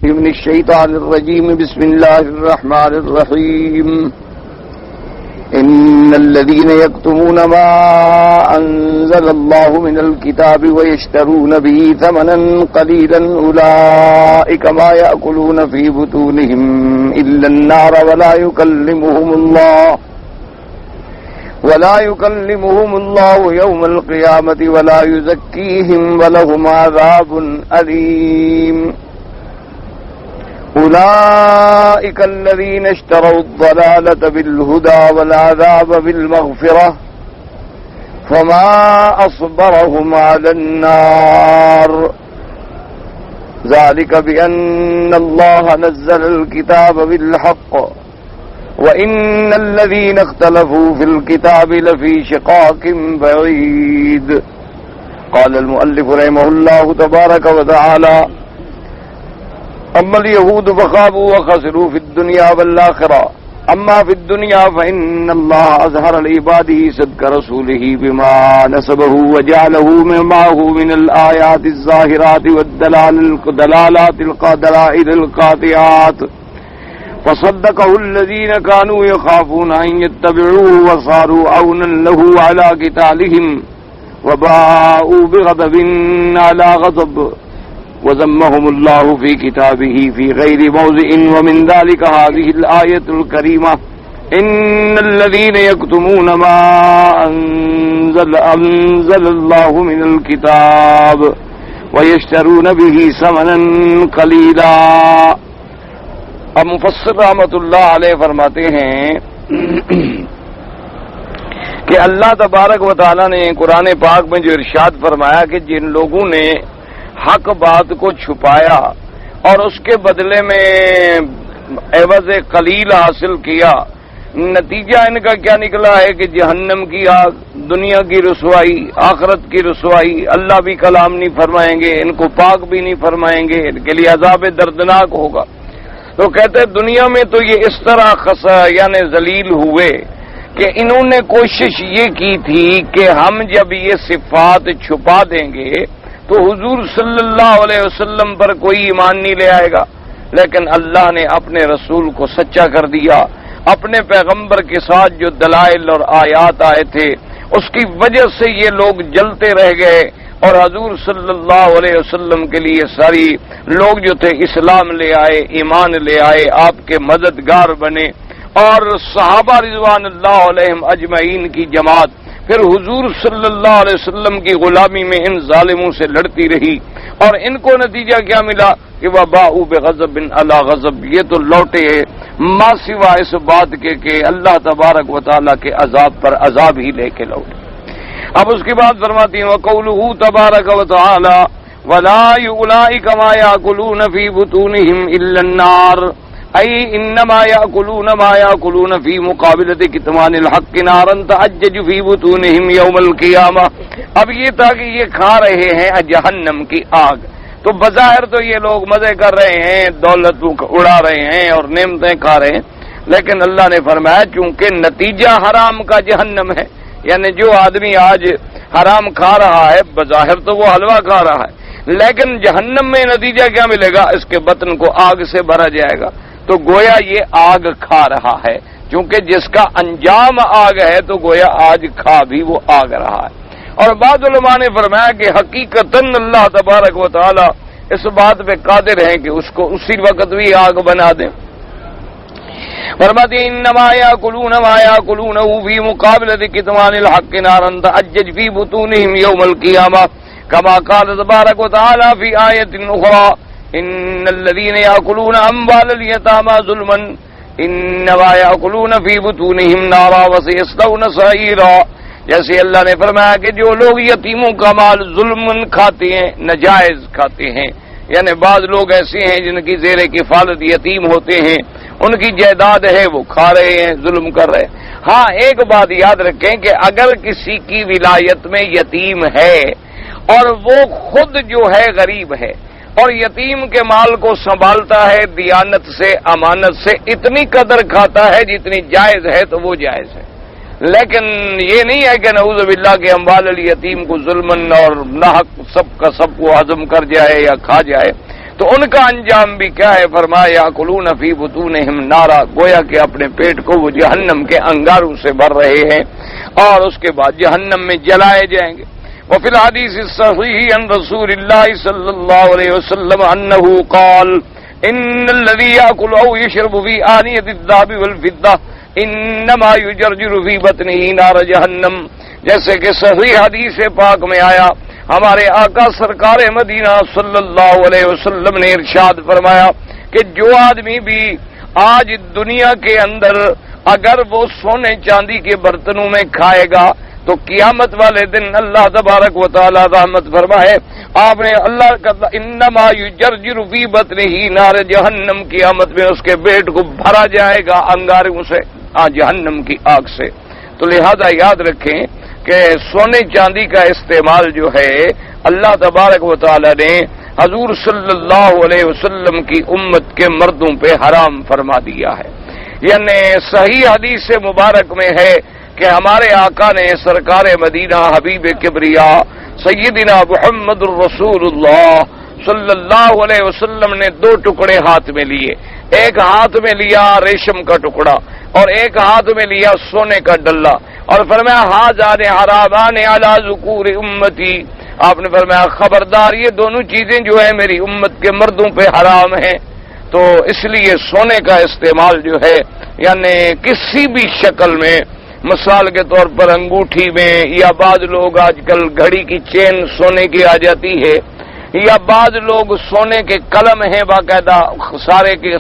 من الشيطان الرجيم بسم الله الرحمن الرحيم إن الذين يكتمون ما أنزل الله من الكتاب ويشترون به ثمنا قليلا أولئك ما يأكلون في بطونهم إلا النار ولا يكلمهم الله يوم القيامة ولا يزكيهم ولهم عذاب أليم أولئك الذين اشتروا الضلالة بالهدى والعذاب بالمغفرة فما أصبرهم على النار ذلك بأن الله نزل الكتاب بالحق وإن الذين اختلفوا في الكتاب لفي شقاق بعيد قال المؤلف رحمه الله تبارك وتعالى أما اليهود فخابوا وخسروا في الدنيا والآخرة أما في الدنيا فإن الله أظهر لعباده صدق رسوله بما نسبه وجعله معه من الآيات الظاهرات والدلالات الدلائل القاطعات فصدقه الذين كانوا يخافون أن يتبعوه وصاروا عونا له على قتالهم وباءوا بغضب على غضب وذمهم الله في كتابه في غير موضع ومن ذلك هذه الآية الكريمة إن الذين يكتمون ما أنزل الله من الكتاب ويشترون به ثمنا قليلا. اب مفسر رحمۃ اللہ علیہ فرماتے ہیں کہ اللہ تبارک و تعالی نے قرآن پاک میں جو ارشاد فرمایا کہ جن لوگوں نے حق بات کو چھپایا اور اس کے بدلے میں عوض قلیل حاصل کیا، نتیجہ ان کا کیا نکلا ہے کہ جہنم کی آگ، دنیا کی رسوائی، آخرت کی رسوائی، اللہ بھی کلام نہیں فرمائیں گے، ان کو پاک بھی نہیں فرمائیں گے، ان کے لیے عذاب دردناک ہوگا. تو کہتے ہیں دنیا میں تو یہ اس طرح یعنی ذلیل ہوئے کہ انہوں نے کوشش یہ کی تھی کہ ہم جب یہ صفات چھپا دیں گے تو حضور صلی اللہ علیہ وسلم پر کوئی ایمان نہیں لے آئے گا، لیکن اللہ نے اپنے رسول کو سچا کر دیا. اپنے پیغمبر کے ساتھ جو دلائل اور آیات آئے تھے اس کی وجہ سے یہ لوگ جلتے رہ گئے، اور حضور صلی اللہ علیہ وسلم کے لیے ساری لوگ جو تھے اسلام لے آئے، ایمان لے آئے، آپ کے مددگار بنے، اور صحابہ رضوان اللہ علیہم اجمعین کی جماعت پھر حضور صلی اللہ علیہ وسلم کی غلامی میں ان ظالموں سے لڑتی رہی، اور ان کو نتیجہ کیا ملا کہ وباءوا بغضب علی غضب، یہ تو لوٹے ما سوا اس بات کے کہ اللہ تبارک و تعالیٰ کے عذاب پر عذاب ہی لے کے لوٹے. اب اس کے بعد فرماتی ہیں وقولہ تبارک و تعالی ولا اولئک ما یاکلون فی بطونہم الا النار ای انما یاکلون ما یاکلون فی مقابلۃ کتمان الحق نارا تعجج فی بطونہم یوم القیامہ. اب یہ تھا کہ یہ کھا رہے ہیں جہنم کی آگ، تو بظاہر تو یہ لوگ مزے کر رہے ہیں، دولت اڑا رہے ہیں اور نعمتیں کھا رہے ہیں، لیکن اللہ نے فرمایا چونکہ نتیجہ حرام کا جہنم ہے، یعنی جو آدمی آج حرام کھا رہا ہے بظاہر تو وہ حلوہ کھا رہا ہے، لیکن جہنم میں نتیجہ کیا ملے گا؟ اس کے بطن کو آگ سے بھرا جائے گا. تو گویا یہ آگ کھا رہا ہے، چونکہ جس کا انجام آگ ہے تو گویا آج کھا بھی وہ آگ رہا ہے. اور بعض علماء نے فرمایا کہ حقیقتاً اللہ تبارک و تعالی اس بات پہ قادر ہیں کہ اس کو اسی وقت بھی آگ بنا دیں. فرماتے ہیں انما یاکلون ما یاکلون فی مقابلۃ کتمان الحق نارا تعجج فی بطونہم یوم القیامہ کما قال تبارک و تعالی فی آیۃ اخری ان الذین یاکلون اموال الیتامی ظلما انما یاکلون فی بطونہم نارا وسیصلون سعیرا. جیسے اللہ نے فرمایا کہ جو لوگ یتیموں کا مال ظلم کھاتے ہیں، ناجائز کھاتے ہیں، یعنی بعض لوگ ایسے ہیں جن کی زیر کفالت یتیم ہوتے ہیں، ان کی جائیداد ہے وہ کھا رہے ہیں، ظلم کر رہے ہیں. ہاں ایک بات یاد رکھیں کہ اگر کسی کی ولایت میں یتیم ہے اور وہ خود جو ہے غریب ہے اور یتیم کے مال کو سنبھالتا ہے دیانت سے، امانت سے، اتنی قدر کھاتا ہے جتنی جائز ہے تو وہ جائز ہے. لیکن یہ نہیں ہے کہ نعوذ باللہ کے اموال الیتیم کو ظلمن اور ناحق سب کا سب کو ہضم کر جائے یا کھا جائے. تو ان کا انجام بھی کیا ہے؟ فرمایا یاکلون فی بطونہم نارا، گویا کہ اپنے پیٹ کو وہ جہنم کے انگاروں سے بھر رہے ہیں اور اس کے بعد جہنم میں جلائے جائیں گے۔ وفی الحدیث الصحیح عن رسول اللہ صلی اللہ علیہ وسلم انہ قال ان الذی یاکل او یشرب فی آنیۃ الذهب والفضہ انما یجرجر فی بطنہ نار جہنم، جیسے کہ صحیح حدیث پاک میں آیا، ہمارے آقا سرکار مدینہ صلی اللہ علیہ وسلم نے ارشاد فرمایا کہ جو آدمی بھی آج دنیا کے اندر اگر وہ سونے چاندی کے برتنوں میں کھائے گا تو قیامت والے دن اللہ تبارک و تعالی رحمت فرمائے، آپ نے اللہ کا انما یجرجر فی بطنہ نار جہنم، قیامت میں اس کے پیٹ کو بھرا جائے گا انگاروں سے، جہنم کی آگ سے۔ تو لہذا یاد رکھیں کہ سونے چاندی کا استعمال جو ہے اللہ تبارک و تعالی نے حضور صلی اللہ علیہ وسلم کی امت کے مردوں پہ حرام فرما دیا ہے۔ یعنی صحیح حدیث مبارک میں ہے کہ ہمارے آقا نے سرکار مدینہ حبیب کبریا سیدنا محمد الرسول اللہ صلی اللہ علیہ وسلم نے دو ٹکڑے ہاتھ میں لیے، ایک ہاتھ میں لیا ریشم کا ٹکڑا اور ایک ہاتھ میں لیا سونے کا ڈلہ، اور فرمایا ھذان حرامان علی ذکور امتی، آپ نے فرمایا خبردار یہ دونوں چیزیں جو ہیں میری امت کے مردوں پہ حرام ہیں۔ تو اس لیے سونے کا استعمال جو ہے یعنی کسی بھی شکل میں، مثال کے طور پر انگوٹھی میں، یا بعض لوگ آج کل گھڑی کی چین سونے کی آ جاتی ہے، یا بعض لوگ سونے کے قلم ہیں باقاعدہ،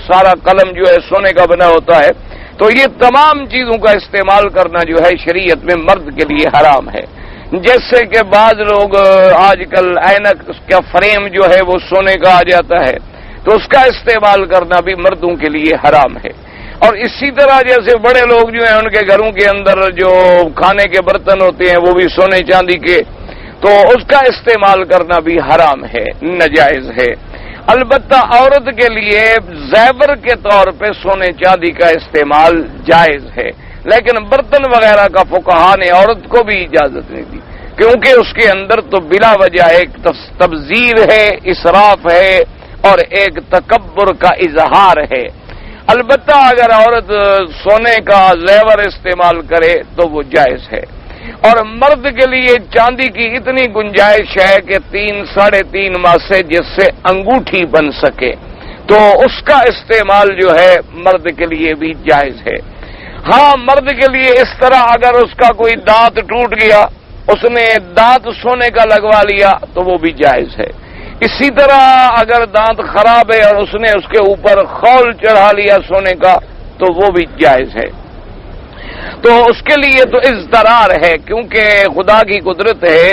سارا قلم جو ہے سونے کا بنا ہوتا ہے، تو یہ تمام چیزوں کا استعمال کرنا جو ہے شریعت میں مرد کے لیے حرام ہے۔ جیسے کہ بعض لوگ آج کل اینک کا فریم جو ہے وہ سونے کا آ جاتا ہے، تو اس کا استعمال کرنا بھی مردوں کے لیے حرام ہے۔ اور اسی طرح جیسے بڑے لوگ جو ہیں ان کے گھروں کے اندر جو کھانے کے برتن ہوتے ہیں وہ بھی سونے چاندی کے، تو اس کا استعمال کرنا بھی حرام ہے، ناجائز ہے۔ البتہ عورت کے لیے زیور کے طور پہ سونے چاندی کا استعمال جائز ہے، لیکن برتن وغیرہ کا فقہا نے عورت کو بھی اجازت نہیں دی، کیونکہ اس کے اندر تو بلا وجہ ایک تبذیر ہے، اسراف ہے اور ایک تکبر کا اظہار ہے۔ البتہ اگر عورت سونے کا زیور استعمال کرے تو وہ جائز ہے، اور مرد کے لیے چاندی کی اتنی گنجائش ہے کہ 3-3.5 ماہ سے جس سے انگوٹھی بن سکے، تو اس کا استعمال جو ہے مرد کے لیے بھی جائز ہے۔ ہاں مرد کے لیے اس طرح اگر اس کا کوئی دانت ٹوٹ گیا، اس نے دانت سونے کا لگوا لیا تو وہ بھی جائز ہے۔ اسی طرح اگر دانت خراب ہے اور اس نے اس کے اوپر خول چڑھا لیا سونے کا تو وہ بھی جائز ہے۔ تو اس کے لیے تو اضطرار ہے، کیونکہ خدا کی قدرت ہے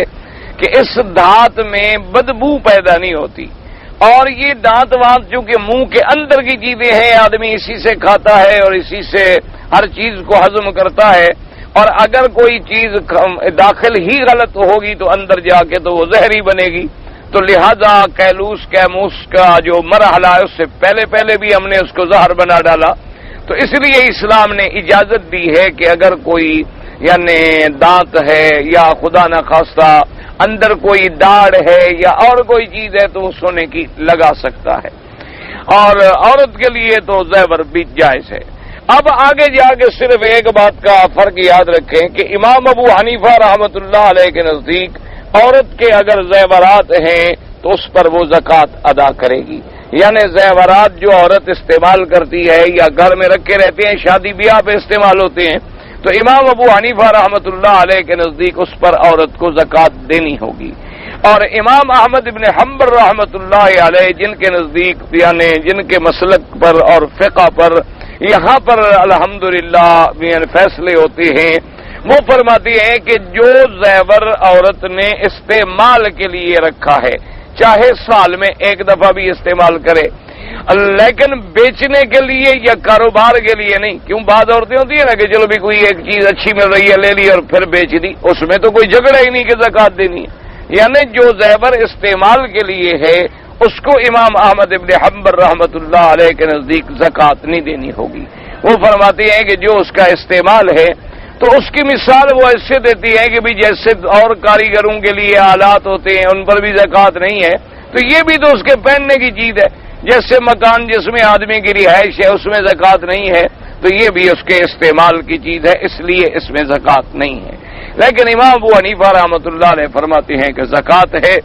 کہ اس دھات میں بدبو پیدا نہیں ہوتی، اور یہ دانت وانت چونکہ منہ کے اندر کی چیزیں ہیں، آدمی اسی سے کھاتا ہے اور اسی سے ہر چیز کو ہضم کرتا ہے، اور اگر کوئی چیز داخل ہی غلط ہوگی تو اندر جا کے تو وہ زہری بنے گی۔ تو لہذا کیموس کا جو مرحلہ ہے اس سے پہلے بھی ہم نے اس کو زہر بنا ڈالا، تو اس لیے اسلام نے اجازت دی ہے کہ اگر کوئی یعنی دانت ہے یا خدا نخواستہ اندر کوئی داڑھ ہے یا اور کوئی چیز ہے تو وہ سونے کی لگا سکتا ہے، اور عورت کے لیے تو زیور بھی جائز ہے۔ اب آگے جا کے صرف ایک بات کا فرق یاد رکھیں کہ امام ابو حنیفہ رحمۃ اللہ علیہ کے نزدیک عورت کے اگر زیورات ہیں تو اس پر وہ زکوٰۃ ادا کرے گی، یعنی زیورات جو عورت استعمال کرتی ہے یا گھر میں رکھے رہتے ہیں، شادی بیاہ پہ استعمال ہوتے ہیں، تو امام ابو حنیفہ رحمۃ اللہ علیہ کے نزدیک اس پر عورت کو زکوٰۃ دینی ہوگی، اور امام احمد ابن حنبل رحمۃ اللہ علیہ جن کے نزدیک یعنی جن کے مسلک پر اور فقہ پر یہاں پر الحمدللہ فیصلے ہوتے ہیں، وہ فرماتے ہیں کہ جو زیور عورت نے استعمال کے لیے رکھا ہے چاہے سال میں ایک دفعہ بھی استعمال کرے، لیکن بیچنے کے لیے یا کاروبار کے لیے نہیں، کیوں بعض عورتیں ہوتی ہیں نا کہ چلو بھی کوئی ایک چیز اچھی مل رہی ہے لے لی اور پھر بیچ دی، اس میں تو کوئی جھگڑا ہی نہیں کہ زکوٰۃ دینی ہے، یعنی جو زیور استعمال کے لیے ہے اس کو امام احمد ابن حنبل رحمۃ اللہ علیہ کے نزدیک زکوٰۃ نہیں دینی ہوگی۔ وہ فرماتے ہیں کہ جو اس کا استعمال ہے تو اس کی مثال وہ ایسے دیتی ہے کہ بھی جیسے اور کاریگروں کے لیے آلات ہوتے ہیں ان پر بھی زکوٰۃ نہیں ہے، تو یہ بھی تو اس کے پہننے کی چیز ہے. جیسے مکان جس میں آدمی کی رہائش ہے اس میں زکوٰۃ نہیں ہے تو یہ بھی اس کے استعمال کی چیز ہے، اس لیے اس میں زکوٰۃ نہیں ہے. لیکن امام ابو حنیفہ رحمۃ اللہ علیہ فرماتے ہیں کہ زکوٰۃ ہے.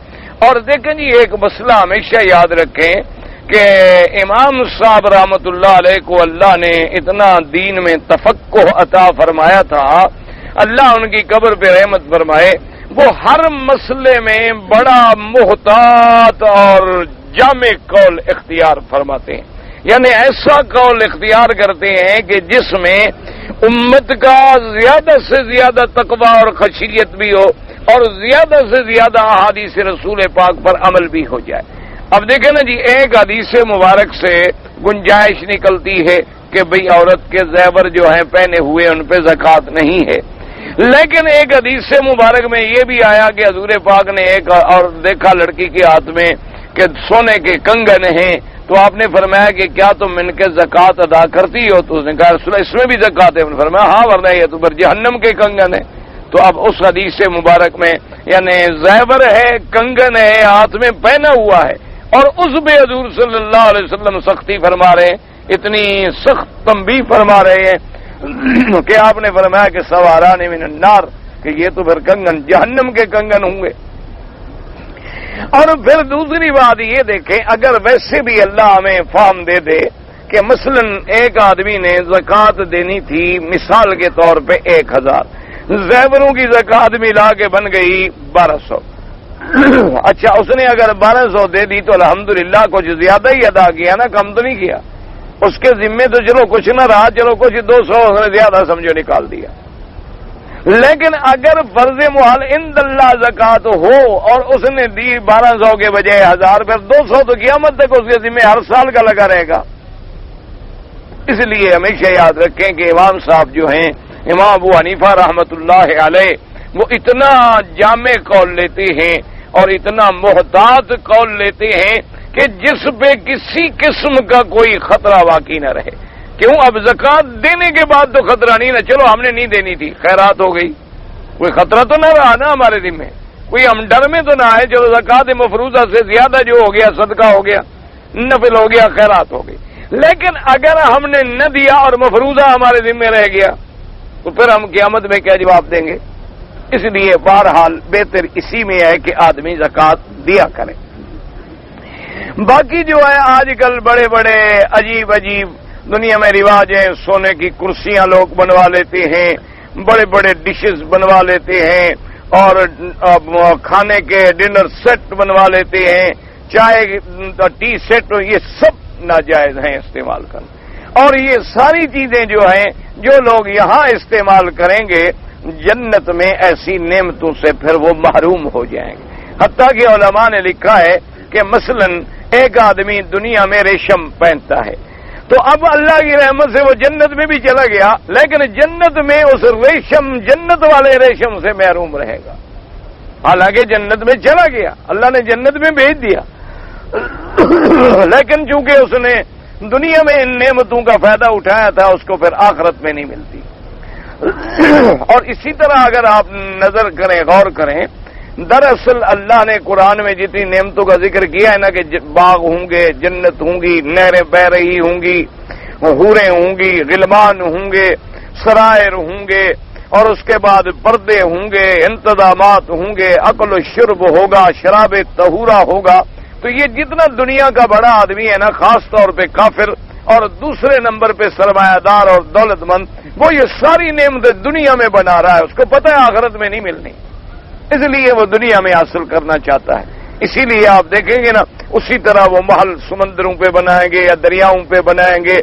اور دیکھیں جی ایک مسئلہ ہمیشہ یاد رکھیں کہ امام صاحب رحمۃ اللہ علیہ کو اللہ نے اتنا دین میں تفقہ عطا فرمایا تھا، اللہ ان کی قبر پہ رحمت فرمائے. وہ ہر مسئلے میں بڑا محتاط اور جامع قول اختیار فرماتے ہیں، یعنی ایسا قول اختیار کرتے ہیں کہ جس میں امت کا زیادہ سے زیادہ تقوی اور خشیت بھی ہو اور زیادہ سے زیادہ احادیث رسول پاک پر عمل بھی ہو جائے. اب دیکھیں نا جی، ایک حدیث مبارک سے گنجائش نکلتی ہے کہ بھئی عورت کے زیور جو ہیں پہنے ہوئے ان پہ زکوٰۃ نہیں ہے، لیکن ایک حدیث مبارک میں یہ بھی آیا کہ حضور پاک نے ایک اور دیکھا لڑکی کے ہاتھ میں کہ سونے کے کنگن ہیں، تو آپ نے فرمایا کہ کیا تم ان کے زکوٰۃ ادا کرتی ہو؟ تو اس نے کہا رسول اللہ اس میں بھی زکوٰۃ ہے. فرمایا ہاں ورنہ یہ تو پھر جہنم کے کنگن ہے. تو اب اس حدیث مبارک میں یعنی زیور ہے، کنگن ہے، ہاتھ میں پہنا ہوا ہے، اور اس پہ حضور صلی اللہ علیہ وسلم سختی فرما رہے ہیں، اتنی سخت تنبیہ فرما رہے ہیں کہ آپ نے فرمایا کہ سواران من النار، کہ یہ تو پھر کنگن جہنم کے کنگن ہوں گے. اور پھر دوسری بات یہ دیکھیں، اگر ویسے بھی اللہ ہمیں فہم دے دے کہ مثلا ایک آدمی نے زکوٰۃ دینی تھی مثال کے طور پہ 1000، زیوروں کی زکوٰۃ ملا کے بن گئی 1200. اچھا اس نے اگر 1200 دے دی تو الحمدللہ کچھ زیادہ ہی ادا کیا نا، کم تو نہیں کیا. اس کے ذمے تو چلو کچھ نہ رہا، چلو کچھ 200 اس نے زیادہ سمجھو نکال دیا. لیکن اگر فرض محال عند اللہ زکوٰۃ ہو اور اس نے دی 1200 کے بجائے 1000، پھر 200 تو قیامت تک اس کے ذمہ ہر سال کا لگا رہے گا. اس لیے ہمیشہ یاد رکھیں کہ امام صاحب جو ہیں امام ابو حنیفہ رحمۃ اللہ علیہ، وہ اتنا جامع قول لیتے ہیں اور اتنا محتاط قول لیتے ہیں کہ جس پہ کسی قسم کا کوئی خطرہ واقع نہ رہے. کیوں؟ اب زکوٰۃ دینے کے بعد تو خطرہ نہیں نا، چلو ہم نے نہیں دینی تھی، خیرات ہو گئی، کوئی خطرہ تو نہ رہا نا ہمارے دل میں، کوئی ہم ڈر میں تو نہ آئے، چلو زکوٰۃ مفروضہ سے زیادہ جو ہو گیا صدقہ ہو گیا، نفل ہو گیا، خیرات ہو گئی. لیکن اگر ہم نے نہ دیا اور مفروضہ ہمارے دل میں رہ گیا تو پھر ہم قیامت میں کیا جواب دیں گے؟ اس لیے بہرحال بہتر اسی میں ہے کہ آدمی زکوٰۃ دیا کرے. باقی جو ہے آج کل بڑے بڑے عجیب عجیب دنیا میں رواج ہیں، سونے کی کرسیاں لوگ بنوا لیتے ہیں، بڑے بڑے ڈشز بنوا لیتے ہیں، اور کھانے کے ڈنر سیٹ بنوا لیتے ہیں، چائے ٹی سیٹ، یہ سب ناجائز ہیں استعمال کرنا. اور یہ ساری چیزیں جو ہیں جو لوگ یہاں استعمال کریں گے جنت میں ایسی نعمتوں سے پھر وہ محروم ہو جائیں گے. حتیٰ کہ علماء نے لکھا ہے کہ مثلا ایک آدمی دنیا میں ریشم پہنتا ہے، تو اب اللہ کی رحمت سے وہ جنت میں بھی چلا گیا، لیکن جنت میں اس ریشم، جنت والے ریشم سے محروم رہے گا. حالانکہ جنت میں چلا گیا، اللہ نے جنت میں بھیج دیا، لیکن چونکہ اس نے دنیا میں ان نعمتوں کا فائدہ اٹھایا تھا اس کو پھر آخرت میں نہیں ملتی. اور اسی طرح اگر آپ نظر کریں، غور کریں، دراصل اللہ نے قرآن میں جتنی نعمتوں کا ذکر کیا ہے نا کہ باغ ہوں گے، جنت ہوں گی، نہریں بہ رہی ہوں گی، حوریں ہوں گی، غلمان ہوں گے، سرائر ہوں گے، اور اس کے بعد پردے ہوں گے، انتظامات ہوں گے، اکل و شرب ہوگا، شراب طہورہ ہوگا. تو یہ جتنا دنیا کا بڑا آدمی ہے نا، خاص طور پہ کافر اور دوسرے نمبر پہ سرمایہ دار اور دولت مند، وہ یہ ساری نعمتیں دنیا میں بنا رہا ہے، اس کو پتہ ہے آخرت میں نہیں ملنی، اس لیے وہ دنیا میں حاصل کرنا چاہتا ہے. اسی لیے آپ دیکھیں گے نا اسی طرح وہ محل سمندروں پہ بنائیں گے یا دریاؤں پہ بنائیں گے،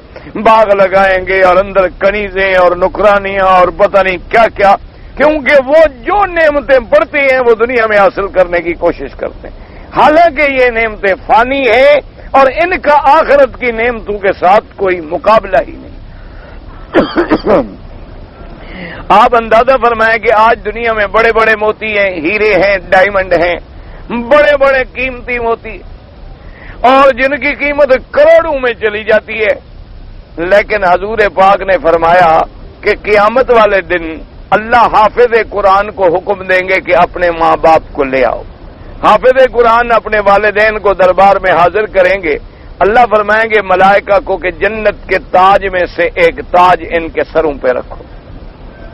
باغ لگائیں گے اور اندر کنیزیں اور نکرانیاں اور پتہ نہیں کیا کیا، کیونکہ وہ جو نعمتیں بڑھتی ہیں وہ دنیا میں حاصل کرنے کی کوشش کرتے ہیں. حالانکہ یہ نعمتیں فانی ہیں اور ان کا آخرت کی نعمتوں کے ساتھ کوئی مقابلہ ہی نہیں. آپ اندازہ فرمائیں کہ آج دنیا میں بڑے بڑے موتی ہیں، ہیرے ہیں، ڈائمنڈ ہیں، بڑے بڑے قیمتی موتی، اور جن کی قیمت کروڑوں میں چلی جاتی ہے. لیکن حضور پاک نے فرمایا کہ قیامت والے دن اللہ حافظ قرآن کو حکم دیں گے کہ اپنے ماں باپ کو لے آؤ. حافظ قرآن اپنے والدین کو دربار میں حاضر کریں گے، اللہ فرمائیں گے ملائکہ کو کہ جنت کے تاج میں سے ایک تاج ان کے سروں پہ رکھو۔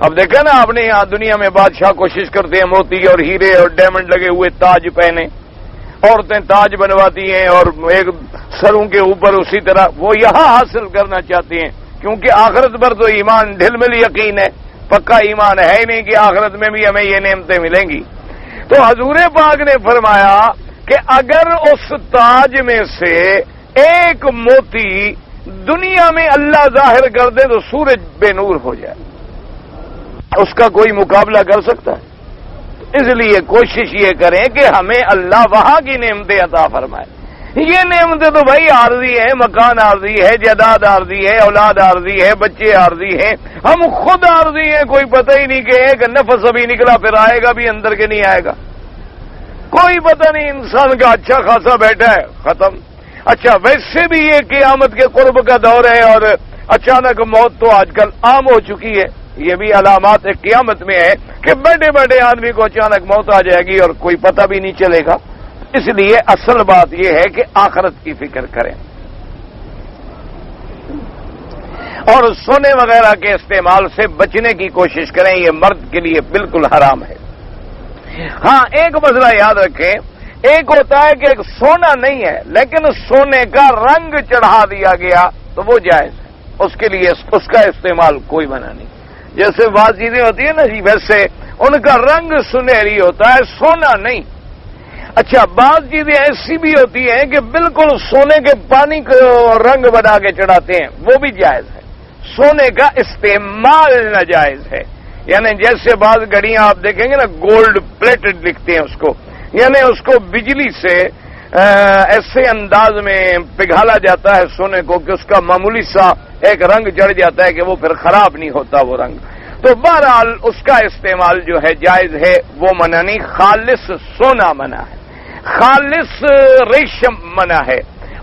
اب دیکھا نا آپ نے یہاں دنیا میں بادشاہ کوشش کرتے ہیں موتی اور ہیرے اور ڈائمنڈ لگے ہوئے تاج پہنے، عورتیں تاج بنواتی ہیں اور ایک سروں کے اوپر اسی طرح وہ یہاں حاصل کرنا چاہتی ہیں، کیونکہ آخرت پر تو ایمان ڈھل مل یقین ہے، پکا ایمان ہے ہی نہیں کہ آخرت میں بھی ہمیں یہ نعمتیں ملیں گی۔ تو حضور پاک نے فرمایا کہ اگر اس تاج میں سے ایک موتی دنیا میں اللہ ظاہر کر دے تو سورج بے نور ہو جائے، اس کا کوئی مقابلہ کر سکتا ہے؟ اس لیے کوشش یہ کریں کہ ہمیں اللہ وہاں کی نعمتیں عطا فرمائے۔ یہ نعمتیں تو بھائی عارضی ہیں، مکان عارضی ہے، جائیداد عارضی ہے، اولاد عارضی ہے، بچے عارضی ہیں، ہم خود عارضی ہیں، کوئی پتہ ہی نہیں کہ ایک نفس ابھی نکلا پھر آئے گا بھی اندر کے نہیں آئے گا، کوئی پتہ نہیں، انسان کا اچھا خاصا بیٹھا ہے ختم۔ اچھا ویسے بھی یہ قیامت کے قرب کا دور ہے اور اچانک موت تو آج کل عام ہو چکی ہے، یہ بھی علامات قیامت میں ہے کہ بڑے بڑے آدمی کو اچانک موت آ جائے گی اور کوئی پتہ بھی نہیں چلے گا۔ اس لیے اصل بات یہ ہے کہ آخرت کی فکر کریں اور سونے وغیرہ کے استعمال سے بچنے کی کوشش کریں، یہ مرد کے لیے بالکل حرام ہے۔ ہاں ایک مسئلہ یاد رکھیں، ایک ہوتا ہے کہ ایک سونا نہیں ہے لیکن سونے کا رنگ چڑھا دیا گیا تو وہ جائز ہے، اس کے لیے اس کا استعمال کوئی منع نہیں۔ جیسے بعض چیزیں ہوتی ہیں نا جی، ویسے ان کا رنگ سنہری ہوتا ہے، سونا نہیں۔ اچھا بعض چیزیں ایسی بھی ہوتی ہیں کہ بالکل سونے کے پانی کو رنگ بنا کے چڑھاتے ہیں، وہ بھی جائز ہے، سونے کا استعمال ناجائز ہے۔ یعنی جیسے بعض گھڑیاں آپ دیکھیں گے نا گولڈ پلیٹڈ لکھتے ہیں اس کو، یعنی اس کو بجلی سے ایسے انداز میں پگھالا جاتا ہے سونے کو کہ اس کا معمولی سا ایک رنگ چڑھ جاتا ہے کہ وہ پھر خراب نہیں ہوتا وہ رنگ۔ تو بہرحال اس کا استعمال جو ہے جائز ہے، وہ منع نہیں، خالص سونا منع ہے، خالص ریشم منع ہے۔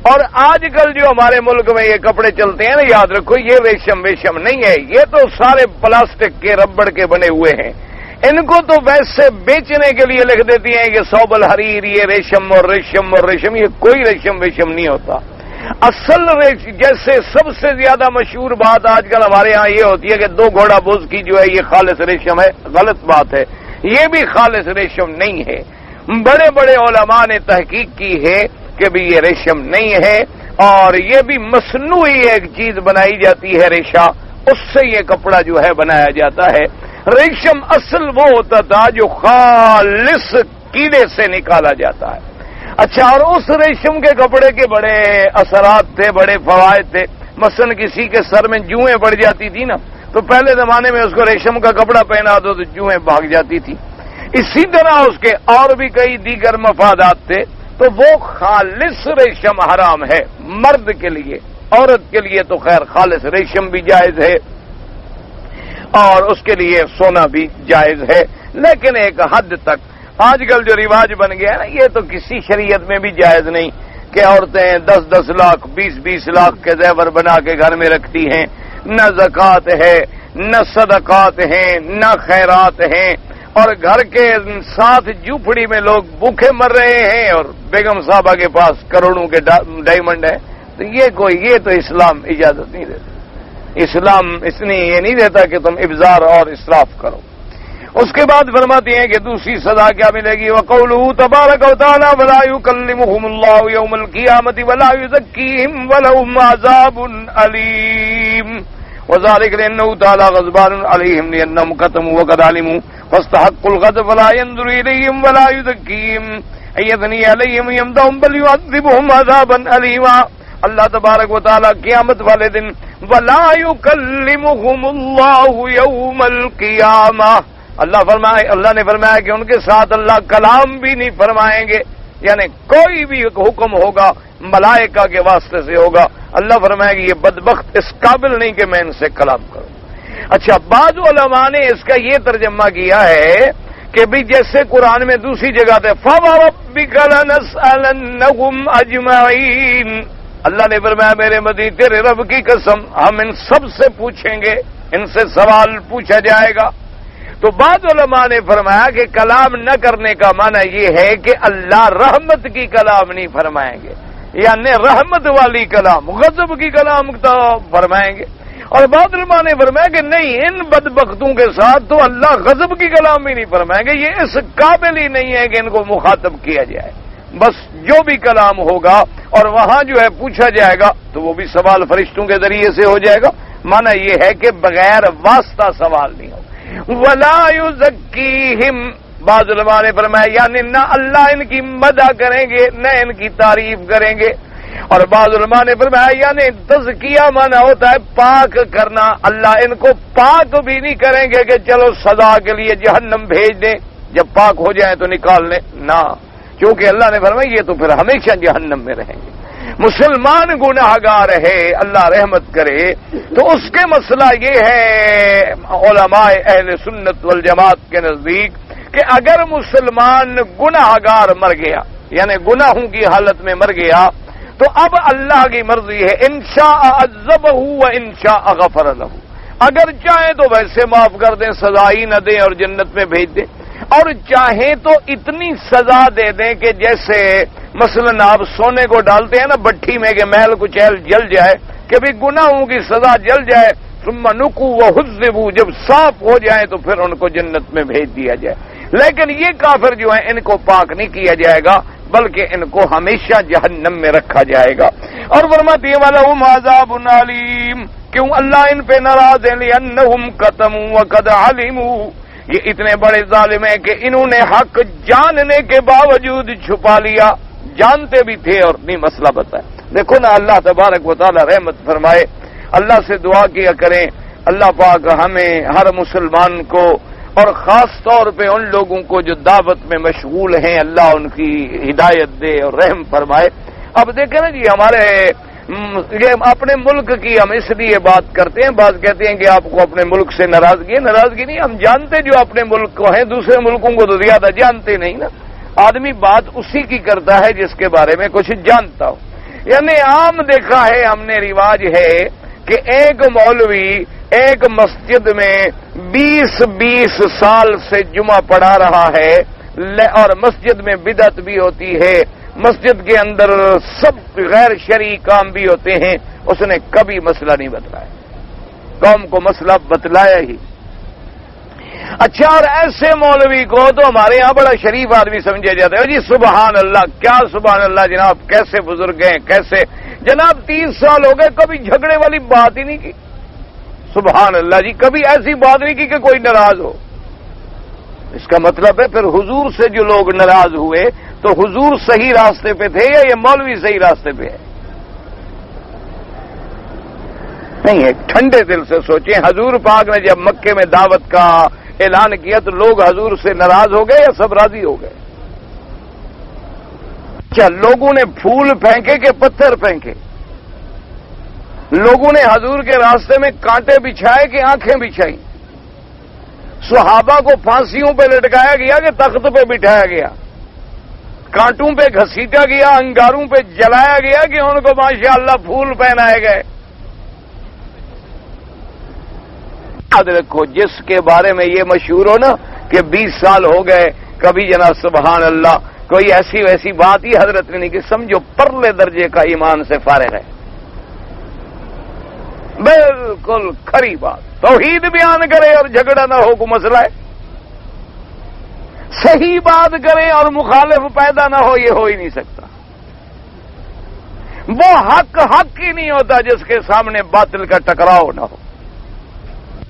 اور آج کل جو ہمارے ملک میں یہ کپڑے چلتے ہیں نا، یاد رکھو یہ ریشم ویشم نہیں ہے، یہ تو سارے پلاسٹک کے ربڑ کے بنے ہوئے ہیں، ان کو تو ویسے بیچنے کے لیے لکھ دیتی ہیں کہ صوب الحریر، یہ ریشم اور ریشم اور ریشم، یہ کوئی ریشم ویشم نہیں ہوتا۔ اصل جیسے سب سے زیادہ مشہور بات آج کل ہمارے ہاں یہ ہوتی ہے کہ 2 گھوڑا بوز کی جو ہے یہ خالص ریشم ہے، غلط بات ہے، یہ بھی خالص ریشم نہیں ہے۔ بڑے بڑے علماء نے تحقیق کی ہے کہ بھی یہ ریشم نہیں ہے اور یہ بھی مصنوعی ایک چیز بنائی جاتی ہے ریشہ، اس سے یہ کپڑا جو ہے بنایا جاتا ہے۔ ریشم اصل وہ ہوتا تھا جو خالص کیڑے سے نکالا جاتا ہے۔ اچھا اور اس ریشم کے کپڑے کے بڑے اثرات تھے، بڑے فوائد تھے، مثلا کسی کے سر میں جوئیں پڑ جاتی تھی نا تو پہلے زمانے میں اس کو ریشم کا کپڑا پہنا دو تو جوئیں بھاگ جاتی تھی۔ اسی طرح اس کے اور بھی کئی دیگر مفادات تھے، تو وہ خالص ریشم حرام ہے مرد کے لیے، عورت کے لیے تو خیر خالص ریشم بھی جائز ہے اور اس کے لیے سونا بھی جائز ہے، لیکن ایک حد تک۔ آج کل جو رواج بن گیا ہے نا، یہ تو کسی شریعت میں بھی جائز نہیں کہ عورتیں 10-10 لاکھ 20-20 لاکھ کے زیور بنا کے گھر میں رکھتی ہیں، نہ زکوٰۃ ہے، نہ صدقات ہیں، نہ خیرات ہیں، اور گھر کے ساتھ جھوپڑی میں لوگ بھوکے مر رہے ہیں اور بیگم صاحبہ کے پاس کروڑوں کے ڈائمنڈ ہے۔ تو یہ تو اسلام اجازت نہیں دیتا، اسلام اس نے یہ نہیں دیتا کہ تم ابذار اور اسراف کرو۔ اس کے بعد فرماتے ہیں کہ دوسری سزا کیا ملے گی، وَقَوْلُهُ تَبَارَكَ وَتَعَالَى وَلَا يُكَلِّمُهُمُ اللَّهُ يَوْمَ الْقِيَامَةِ وَلَا يُزَكِّيهِمْ وَلَهُمْ عَذَابٌ أَلِيمٌ وَذَلِكَ لِأَنَّهُ تَعَالَى غَضْبَانٌ عَلَيْهِمْ لِأَنَّهُمْ كَتَمُوا وَقَدْ عَلِمُوا فَاسْتَحَقُّوا الْغَضَبَ فَلَا يَنظُرُ إِلَيْهِمْ وَلَا يُزَكِّيهِمْ أَيَثْنِي عَلَيْهِمْ يَمْدَهُمْ بَلْ يُعَذِّبُهُمْ عَذَابًا أَلِيمًا۔ اللہ تبارک و تعالیٰ قیامت والے دن وَلَا يُكَلِّمُهُمُ اللَّهُ يَوْمَ الْقِيَامَةِ، اللہ نے فرمایا کہ ان کے ساتھ اللہ کلام بھی نہیں فرمائیں گے، یعنی کوئی بھی حکم ہوگا ملائکہ کے واسطے سے ہوگا، اللہ فرمائے گا یہ بدبخت اس قابل نہیں کہ میں ان سے کلام کروں۔ اچھا بعض علماء نے اس کا یہ ترجمہ کیا ہے کہ بھی جیسے قرآن میں دوسری جگہ تھے فَوَرَبِّكَ لَنَسْأَلَنَّهُمْ أَجْمَعِينَ، اللہ نے فرمایا میرے مدی تیرے رب کی قسم ہم ان سب سے پوچھیں گے، ان سے سوال پوچھا جائے گا۔ تو بعض علماء نے فرمایا کہ کلام نہ کرنے کا معنی یہ ہے کہ اللہ رحمت کی کلام نہیں فرمائیں گے، یعنی رحمت والی کلام، غضب کی کلام تو فرمائیں گے۔ اور بعض علماء نے فرمایا کہ نہیں، ان بدبختوں کے ساتھ تو اللہ غضب کی کلام بھی نہیں فرمائیں گے، یہ اس قابل ہی نہیں ہے کہ ان کو مخاطب کیا جائے۔ بس جو بھی کلام ہوگا اور وہاں جو ہے پوچھا جائے گا تو وہ بھی سوال فرشتوں کے ذریعے سے ہو جائے گا، معنی یہ ہے کہ بغیر واسطہ سوال نہیں ہوگا۔ وَلَا يُزَكِّيهِمْ، بعض علماء نے فرمایا یعنی نہ اللہ ان کی مدح کریں گے نہ ان کی تعریف کریں گے، اور بعض علماء نے فرمایا یعنی تزکیہ معنی ہوتا ہے پاک کرنا، اللہ ان کو پاک بھی نہیں کریں گے کہ چلو سزا کے لیے جہنم بھیج دیں، جب پاک ہو جائیں تو نکال لیں، نہ، کیونکہ اللہ نے فرمایا یہ تو پھر ہمیشہ جہنم میں رہیں گے۔ مسلمان گناہگار ہے، اللہ رحمت کرے، تو اس کے مسئلہ یہ ہے علماء اہل سنت والجماعت کے نزدیک کہ اگر مسلمان گناہگار مر گیا، یعنی گناہوں کی حالت میں مر گیا، تو اب اللہ کی مرضی ہے، انشاء عذبہ و انشاء غفر لہ، اگر چاہیں تو ویسے معاف کر دیں، سزا ہی نہ دیں اور جنت میں بھیج دیں، اور چاہیں تو اتنی سزا دے دیں کہ جیسے مثلا آپ سونے کو ڈالتے ہیں نا بٹھی میں کہ محل کچیل جل جائے، کہ بھی گناہوں کی سزا جل جائے، ثم نقوا وحذبوا، جب صاف ہو جائیں تو پھر ان کو جنت میں بھیج دیا جائے۔ لیکن یہ کافر جو ہیں ان کو پاک نہیں کیا جائے گا بلکہ ان کو ہمیشہ جہنم میں رکھا جائے گا۔ اور فرماتے ہیں وَلَهُمْ عَذَابٌ عَلِيمٌ، کیوں اللہ ان پہ ناراض ہے، لِأَنَّهُمْ كَتَمُوا وَقَدْ عَلِمُوا، یہ اتنے بڑے ظالم ہیں کہ انہوں نے حق جاننے کے باوجود چھپا لیا، جانتے بھی تھے اور نہیں مسئلہ بتایا۔ دیکھو نا اللہ تبارک و تعالی رحمت فرمائے، اللہ سے دعا کیا کریں اللہ پاک ہمیں ہر مسلمان کو اور خاص طور پہ ان لوگوں کو جو دعوت میں مشغول ہیں، اللہ ان کی ہدایت دے اور رحم فرمائے۔ اب دیکھیں نا جی ہمارے یہ اپنے ملک کی ہم اس لیے بات کرتے ہیں، بعض کہتے ہیں کہ آپ کو اپنے ملک سے ناراضگی ہے، ناراضگی نہیں، ہم جانتے جو اپنے ملک کو ہیں، دوسرے ملکوں کو تو زیادہ جانتے نہیں نا، آدمی بات اسی کی کرتا ہے جس کے بارے میں کچھ جانتا ہو۔ یعنی عام دیکھا ہے ہم نے، رواج ہے کہ ایک مولوی ایک مسجد میں 20 سال سے جمعہ پڑھا رہا ہے، اور مسجد میں بدعت بھی ہوتی ہے، مسجد کے اندر سب غیر شرعی کام بھی ہوتے ہیں، اس نے کبھی مسئلہ نہیں بتلایا، قوم کو مسئلہ بتلایا ہی۔ اچھا، اور ایسے مولوی کو تو ہمارے یہاں بڑا شریف آدمی سمجھا جاتا ہے، جی سبحان اللہ، کیا سبحان اللہ جناب، کیسے بزرگ ہیں، کیسے جناب 30 سال ہو گئے کبھی جھگڑے والی بات ہی نہیں کی، سبحان اللہ جی، کبھی ایسی بات نہیں کی کہ کوئی ناراض ہو۔ اس کا مطلب ہے پھر حضور سے جو لوگ ناراض ہوئے تو حضور صحیح راستے پہ تھے یا یہ مولوی صحیح راستے پہ ہے؟ نہیں ہے، ٹھنڈے دل سے سوچیں، حضور پاک نے جب مکے میں دعوت کا اعلان کیا تو لوگ حضور سے ناراض ہو گئے یا سب راضی ہو گئے؟ کیا لوگوں نے پھول پھینکے کہ پتھر پھینکے؟ لوگوں نے حضور کے راستے میں کانٹے بچھائے کہ آنکھیں بچھائیں؟ صحابہ کو پھانسیوں پہ لٹکایا گیا کہ تخت پہ بٹھایا گیا؟ کانٹوں پہ گھسیٹا گیا، انگاروں پہ جلایا گیا کہ ان کو ماشاءاللہ پھول پہنائے گئے؟ یاد رکھو، جس کے بارے میں یہ مشہور ہو نا کہ 20 سال ہو گئے کبھی جناب سبحان اللہ، کوئی ایسی ویسی بات ہی حضرت نے نہیں کی، سمجھو پرلے درجے کا ایمان سے فارغ ہے، بالکل کھری بات، توحید بیان کرے اور جھگڑا نہ ہو، کو مسئلہ ہے، صحیح بات کرے اور مخالف پیدا نہ ہو، یہ ہو ہی نہیں سکتا۔ وہ حق ہی نہیں ہوتا جس کے سامنے باطل کا ٹکراؤ نہ ہو۔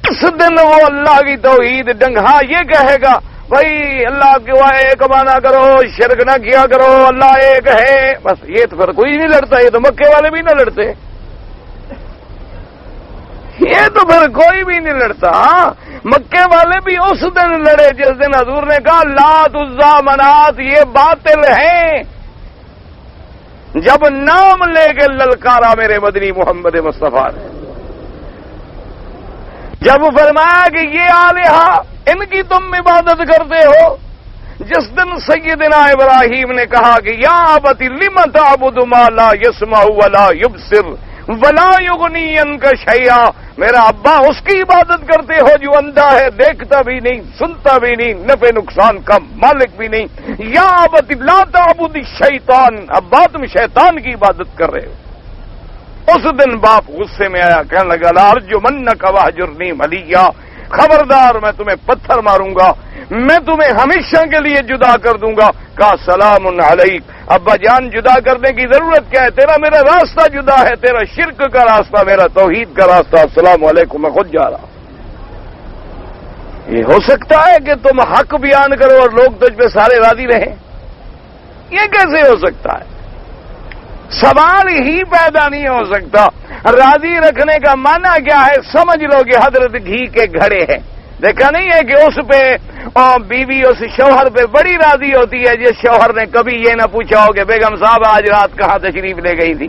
اس دن وہ اللہ کی توحید ڈنگا یہ کہے گا بھائی اللہ کے ایک مانا کرو، شرک نہ کیا کرو، اللہ ایک ہے، بس یہ تو پھر کوئی نہیں لڑتا، یہ تو مکے والے بھی نہ لڑتے، یہ تو پھر کوئی بھی نہیں لڑتا۔ مکے والے بھی اس دن لڑے جس دن حضور نے کہا لات عزا منات یہ باطل ہیں، جب نام لے کے للکارا میرے مدنی محمد مصطفیٰ نے، جب فرمایا کہ یہ آلہہ ان کی تم عبادت کرتے ہو، جس دن سیدنا ابراہیم نے کہا کہ یا ابت لم تعبد ما لا يسمع ولا يبصر ولا یغنی عنک شیئا، میرا ابا اس کی عبادت کرتے ہو جو اندھا ہے، دیکھتا بھی نہیں، سنتا بھی نہیں، نفع نقصان کا مالک بھی نہیں۔ یا ابت لا تعبد الشیطان، ابا تم شیطان کی عبادت کر رہے ہو۔ اس دن باپ غصے میں آیا، کہنے لگا لا ارجمنک واہجرنی ملیا، خبردار میں تمہیں پتھر ماروں گا، میں تمہیں ہمیشہ کے لیے جدا کر دوں گا۔ کہا سلام علیک، ابا جان جدا کرنے کی ضرورت کیا ہے، تیرا میرا راستہ جدا ہے، تیرا شرک کا راستہ، میرا توحید کا راستہ، السلام علیکم، میں خود جا رہا ہوں۔ یہ ہو سکتا ہے کہ تم حق بیان کرو اور لوگ تجھ پہ سارے راضی رہیں؟ یہ کیسے ہو سکتا ہے؟ سوال ہی پیدا نہیں ہو سکتا۔ راضی رکھنے کا معنی کیا ہے؟ سمجھ لو کہ حضرت گھی کے گھڑے ہیں، دیکھا نہیں ہے کہ اس پہ بیوی اس شوہر پہ بڑی راضی ہوتی ہے جس شوہر نے کبھی یہ نہ پوچھا ہو کہ بیگم صاحب آج رات کہاں تشریف لے گئی تھی،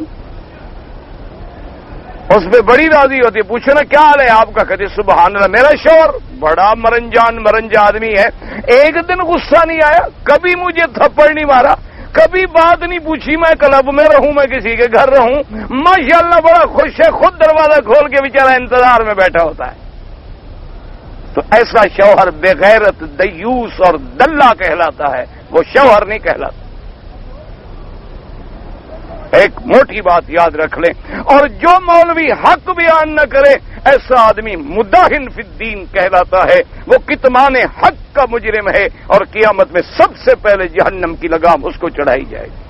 اس پہ بڑی راضی ہوتی ہے۔ پوچھنا کیا حال ہے آپ کا، کہتے سبحان اللہ، میرا شوہر بڑا مرنجا آدمی ہے، ایک دن غصہ نہیں آیا، کبھی مجھے تھپڑ نہیں مارا، کبھی بات نہیں پوچھی، میں کلب میں رہوں، میں کسی کے گھر رہوں، ماشاءاللہ بڑا خوش ہے، خود دروازہ کھول کے بیچارہ انتظار میں بیٹھا ہوتا ہے۔ تو ایسا شوہر بے غیرت، دیوس اور دلہ کہلاتا ہے، وہ شوہر نہیں کہلاتا۔ ایک موٹی بات یاد رکھ لیں، اور جو مولوی حق بیان نہ کرے ایسا آدمی مداہن فی الدین کہلاتا ہے، وہ کتمان حق کا مجرم ہے، اور قیامت میں سب سے پہلے جہنم کی لگام اس کو چڑھائی جائے گی۔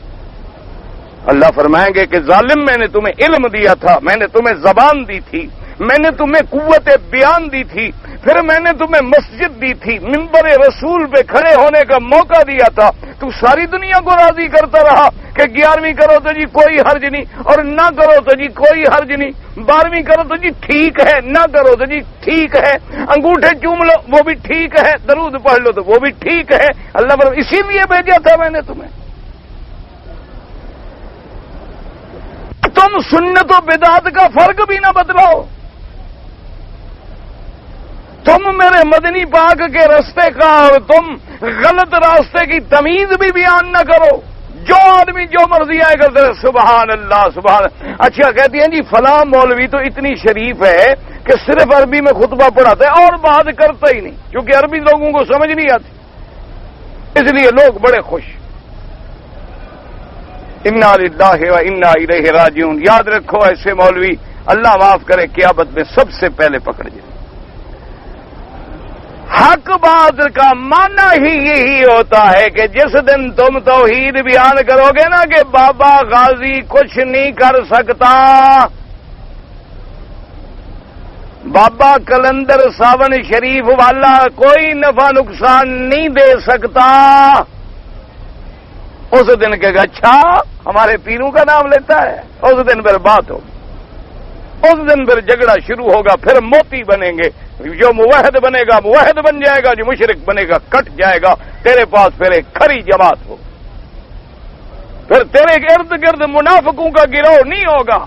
اللہ فرمائیں گے کہ ظالم، میں نے تمہیں علم دیا تھا، میں نے تمہیں زبان دی تھی، میں نے تمہیں قوت بیان دی تھی، پھر میں نے تمہیں مسجد دی تھی، منبر رسول پہ کھڑے ہونے کا موقع دیا تھا، تو ساری دنیا کو راضی کرتا رہا کہ 11ویں کرو تو جی کوئی حرج نہیں، اور نہ کرو تو جی کوئی حرج نہیں، 12ویں کرو تو جی ٹھیک ہے، نہ کرو تو جی ٹھیک ہے، انگوٹھے چوم لو وہ بھی ٹھیک ہے، درود پڑھ لو تو وہ بھی ٹھیک ہے، اللہ پر اسی لیے بھیجا تھا میں نے تمہیں۔ تم سنت و بدعت کا فرق بھی نہ بدلاؤ، تم میرے مدنی پاک کے راستے کا اور تم غلط راستے کی تمیز بھی بیان نہ کرو، جو آدمی جو مرضی آئے کرتے ہیں سبحان اللہ سبحان اللہ۔ اچھا کہتی ہیں جی فلاں مولوی تو اتنی شریف ہے کہ صرف عربی میں خطبہ پڑھاتا ہے اور بات کرتا ہی نہیں، کیونکہ عربی لوگوں کو سمجھ نہیں آتی، اس لیے لوگ بڑے خوش۔ انا للہ و انا الیہ راجعون، یاد رکھو ایسے مولوی اللہ معاف کرے قیامت میں سب سے پہلے پکڑ جائے۔ حق بات کا معنی ہی یہی ہوتا ہے کہ جس دن تم توحید بیان کرو گے نا کہ بابا غازی کچھ نہیں کر سکتا، بابا کلندر ساون شریف والا کوئی نفع نقصان نہیں دے سکتا، اس دن کہ اچھا ہمارے پیروں کا نام لیتا ہے، اس دن پھر بات ہوگی، اس دن پھر جھگڑا شروع ہوگا، پھر موتی بنیں گے، جو موحد بنے گا موحد بن جائے گا، جو مشرک بنے گا کٹ جائے گا، تیرے پاس پھر ایک کھری جماعت ہو، پھر تیرے ارد گرد منافقوں کا گروہ نہیں ہوگا،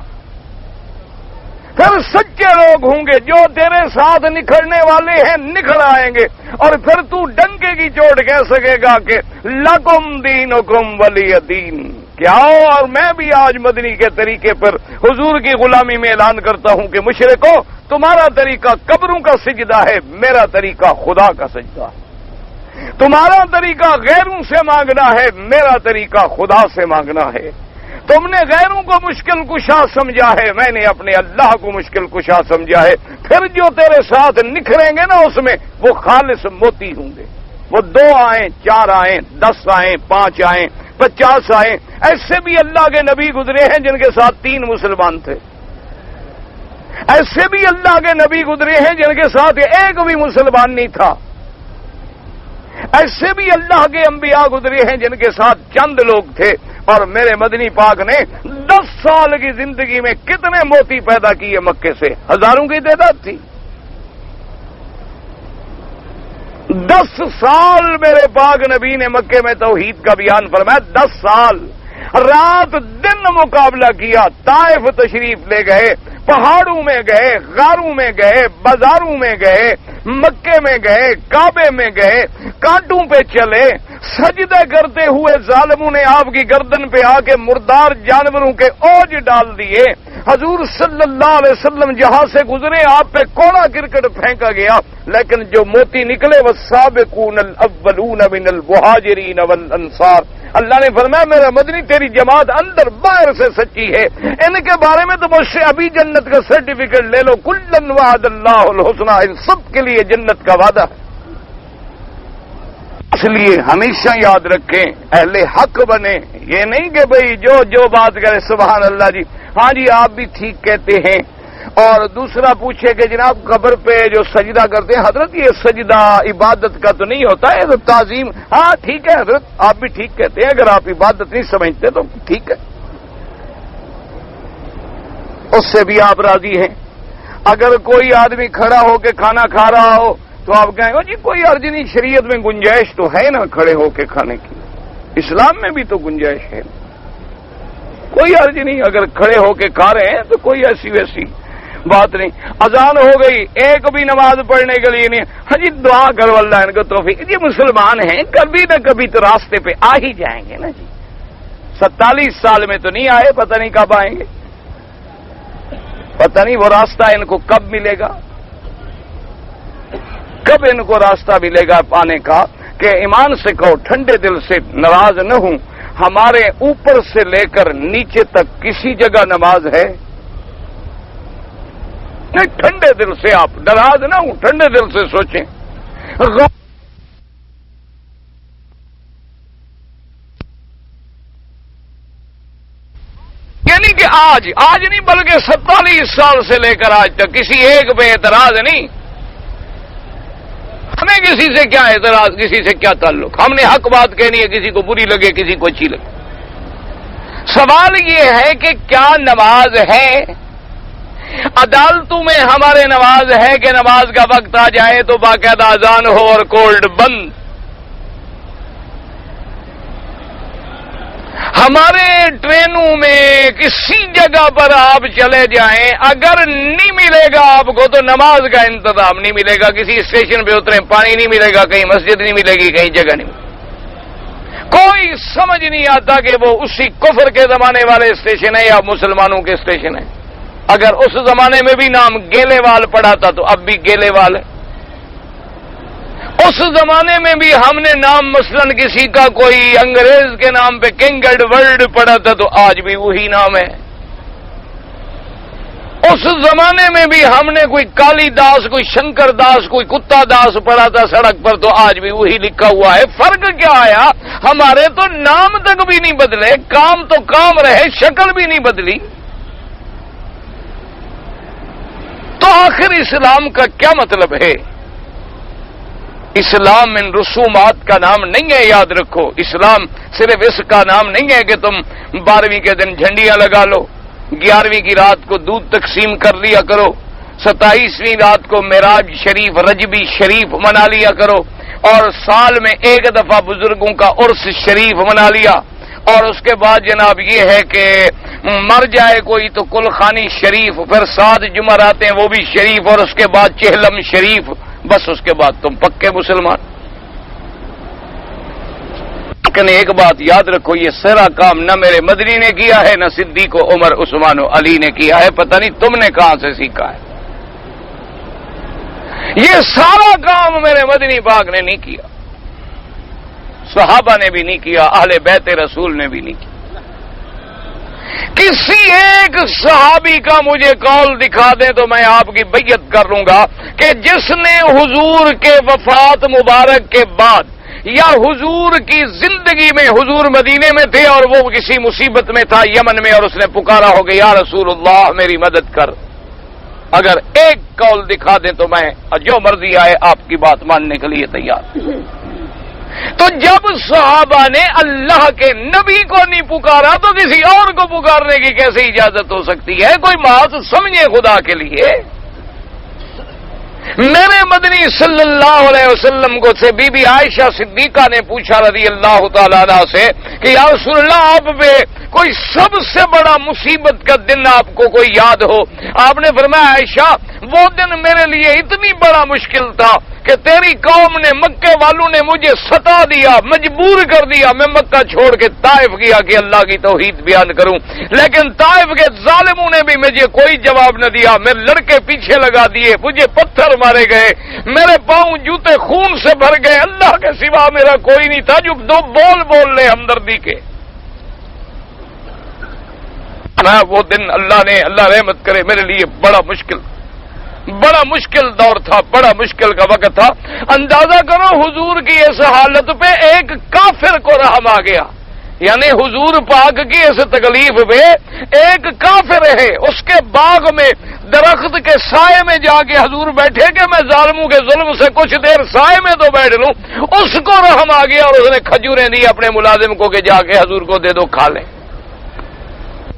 پھر سچے لوگ ہوں گے جو تیرے ساتھ نکھرنے والے ہیں نکھر آئیں گے، اور پھر تو ڈنکے کی چوٹ کہہ سکے گا کہ لکم دینکم ولی دین، کیا ہو؟ اور میں بھی آج مدنی کے طریقے پر حضور کی غلامی میں اعلان کرتا ہوں کہ مشرکو تمہارا طریقہ قبروں کا سجدہ ہے، میرا طریقہ خدا کا سجدہ ہے، تمہارا طریقہ غیروں سے مانگنا ہے، میرا طریقہ خدا سے مانگنا ہے، تم نے غیروں کو مشکل کشا سمجھا ہے، میں نے اپنے اللہ کو مشکل کشا سمجھا ہے، پھر جو تیرے ساتھ نکھریں گے نا اس میں وہ خالص موتی ہوں گے، وہ 2 آئیں 4 آئیں 10 آئیں 5 آئیں 50 آئیں، ایسے بھی اللہ کے نبی گزرے ہیں جن کے ساتھ 3 مسلمان تھے، ایسے بھی اللہ کے نبی گزرے ہیں جن کے ساتھ ایک بھی مسلمان نہیں تھا، ایسے بھی اللہ کے انبیاء گزرے ہیں جن کے ساتھ چند لوگ تھے، اور میرے مدنی پاک نے 10 سال کی زندگی میں کتنے موتی پیدا کیے مکے سے، ہزاروں کی تعداد تھی، 10 سال میرے پاک نبی نے مکے میں توحید کا بیان فرمایا، 10 سال رات دن مقابلہ کیا، طائف تشریف لے گئے، پہاڑوں میں گئے، غاروں میں گئے، بازاروں میں گئے، مکے میں گئے، کعبے میں گئے، کانٹوں پہ چلے، سجدہ کرتے ہوئے ظالموں نے آپ کی گردن پہ آ کے مردار جانوروں کے اوج ڈال دیے، حضور صلی اللہ علیہ وسلم جہاں سے گزرے آپ پہ کوڑا کرکٹ پھینکا گیا، لیکن جو موتی نکلے والسابقون الاولون من المہاجرین والانصار، اللہ نے فرمایا میرا مدنی تیری جماعت اندر باہر سے سچی ہے، ان کے بارے میں تو مجھ سے ابھی جنت کا سرٹیفکیٹ لے لو، کلن وعد اللہ الحسنى، ان سب کے لیے جنت کا وعدہ ہے۔ اس لیے ہمیشہ یاد رکھیں اہل حق بنے، یہ نہیں کہ بھئی جو بات کرے سبحان اللہ جی ہاں جی آپ بھی ٹھیک کہتے ہیں، اور دوسرا پوچھے کہ جناب قبر پہ جو سجدہ کرتے ہیں حضرت یہ سجدہ عبادت کا تو نہیں ہوتا ہے، تو تعظیم، ہاں ٹھیک ہے حضرت آپ بھی ٹھیک کہتے ہیں، اگر آپ عبادت نہیں سمجھتے تو ٹھیک ہے، اس سے بھی آپ راضی ہیں۔ اگر کوئی آدمی کھڑا ہو کے کھانا کھا رہا ہو تو آپ کہیں گے جی کوئی عرض نہیں، شریعت میں گنجائش تو ہے نا کھڑے ہو کے کھانے کی، اسلام میں بھی تو گنجائش ہے، کوئی عرض نہیں، اگر کھڑے ہو کے کھا رہے ہیں تو کوئی ایسی ویسی بات نہیں۔ اذان ہو گئی، ایک بھی نماز پڑھنے کے لیے نہیں، ہاں جی دعا کرو اللہ ان کو توفیق، یہ مسلمان ہیں کبھی نہ کبھی تو راستے پہ آ ہی جائیں گے نا جی، 47 سال میں تو نہیں آئے، پتہ نہیں کب آئیں گے، پتہ نہیں وہ راستہ ان کو کب ملے گا، کب ان کو راستہ ملے گا پانے کا، کہ ایمان سے کہو ٹھنڈے دل سے ناراض نہ ہوں، ہمارے اوپر سے لے کر نیچے تک کسی جگہ نماز ہے نہیں، ٹھنڈے دل سے آپ ناراض نہ ہوں، ٹھنڈے دل سے سوچیں، یعنی کہ آج نہیں بلکہ 47 سال سے لے کر آج تک کسی ایک پہ اعتراض نہیں، ہمیں کسی سے کیا اعتراض، کسی سے کیا تعلق، ہم نے حق بات کہنی ہے، کسی کو بری لگے کسی کو اچھی لگے۔ سوال یہ ہے کہ کیا نماز ہے؟ عدالتوں میں ہمارے نماز ہے کہ نماز کا وقت آ جائے تو باقاعدہ اذان ہو اور کولڈ بند؟ ہمارے ٹرینوں میں کسی جگہ پر آپ چلے جائیں، اگر نہیں ملے گا آپ کو تو نماز کا انتظام نہیں ملے گا، کسی اسٹیشن پہ اتریں پانی نہیں ملے گا، کہیں مسجد نہیں ملے گی، کہیں جگہ نہیں ملے گی، کوئی سمجھ نہیں آتا کہ وہ اسی کفر کے زمانے والے اسٹیشن ہے یا مسلمانوں کے اسٹیشن ہے۔ اگر اس زمانے میں بھی نام گیلے وال پڑا تھا تو اب بھی گیلے وال ہے، اس زمانے میں بھی ہم نے نام مثلا کسی کا کوئی انگریز کے نام پہ کنگ ایڈورڈ پڑا تھا تو آج بھی وہی نام ہے، اس زمانے میں بھی ہم نے کوئی کالی داس، کوئی شنکر داس، کوئی کتا داس پڑا تھا سڑک پر تو آج بھی وہی لکھا ہوا ہے۔ فرق کیا آیا؟ ہمارے تو نام تک بھی نہیں بدلے، کام تو کام رہے، شکل بھی نہیں بدلی، تو آخر اسلام کا کیا مطلب ہے؟ اسلام ان رسومات کا نام نہیں ہے، یاد رکھو، اسلام صرف اس کا نام نہیں ہے کہ تم 12ویں کے دن جھنڈیاں لگا لو، 11ویں کی رات کو دودھ تقسیم کر لیا کرو، 27ویں رات کو معراج شریف رجبی شریف منا لیا کرو، اور سال میں ایک دفعہ بزرگوں کا عرس شریف منا لیا، اور اس کے بعد جناب یہ ہے کہ مر جائے کوئی تو کل خانی شریف، پھر 7 جمعرات ہیں وہ بھی شریف، اور اس کے بعد چہلم شریف، بس اس کے بعد تم پکے مسلمان۔ لیکن ایک بات یاد رکھو، یہ سارا کام نہ میرے مدنی نے کیا ہے، نہ صدیق و عمر عثمان و علی نے کیا ہے، پتہ نہیں تم نے کہاں سے سیکھا ہے، یہ سارا کام میرے مدنی پاک نے نہیں کیا، صحابہ نے بھی نہیں کیا، اہل بیت رسول نے بھی نہیں کیا۔ کسی ایک صحابی کا مجھے قول دکھا دیں تو میں آپ کی بیعت کر لوں گا کہ جس نے حضور کے وفات مبارک کے بعد یا حضور کی زندگی میں، حضور مدینے میں تھے اور وہ کسی مصیبت میں تھا یمن میں، اور اس نے پکارا ہو کہ یا رسول اللہ میری مدد کر، اگر ایک قول دکھا دیں تو میں جو مرضی آئے آپ کی بات ماننے کے لیے تیار۔ تو جب صحابہ نے اللہ کے نبی کو نہیں پکارا تو کسی اور کو پکارنے کی کیسے اجازت ہو سکتی ہے؟ کوئی بات سمجھے خدا کے لیے۔ میرے مدنی صلی اللہ علیہ وسلم کو سے بی بی عائشہ صدیقہ نے پوچھا رضی اللہ تعالی عنہ سے کہ یا رسول اللہ آپ پہ کوئی سب سے بڑا مصیبت کا دن آپ کو کوئی یاد ہو؟ آپ نے فرمایا عائشہ وہ دن میرے لیے اتنی بڑا مشکل تھا کہ تیری قوم نے، مکے والوں نے مجھے ستا دیا، مجبور کر دیا، میں مکہ چھوڑ کے طائف گیا کہ اللہ کی توحید بیان کروں، لیکن طائف کے ظالموں نے بھی مجھے کوئی جواب نہ دیا، میرے لڑکے پیچھے لگا دیے، مجھے پتھر مارے گئے، میرے پاؤں جوتے خون سے بھر گئے، اللہ کے سوا میرا کوئی نہیں تھا جو دو بول لے ہمدردی کے۔ وہ دن اللہ رحمت کرے میرے لیے بڑا مشکل دور تھا، بڑا مشکل کا وقت تھا۔ اندازہ کرو حضور کی اس حالت پہ ایک کافر کو رحم آ گیا، یعنی حضور پاک کی اس تکلیف پہ ایک کافر ہے، اس کے باغ میں درخت کے سائے میں جا کے حضور بیٹھے کہ میں ظالموں کے ظلم سے کچھ دیر سائے میں تو بیٹھ لوں، اس کو رحم آ گیا اور اس نے کھجوریں دی اپنے ملازم کو کہ جا کے حضور کو دے دو، کھا لیں۔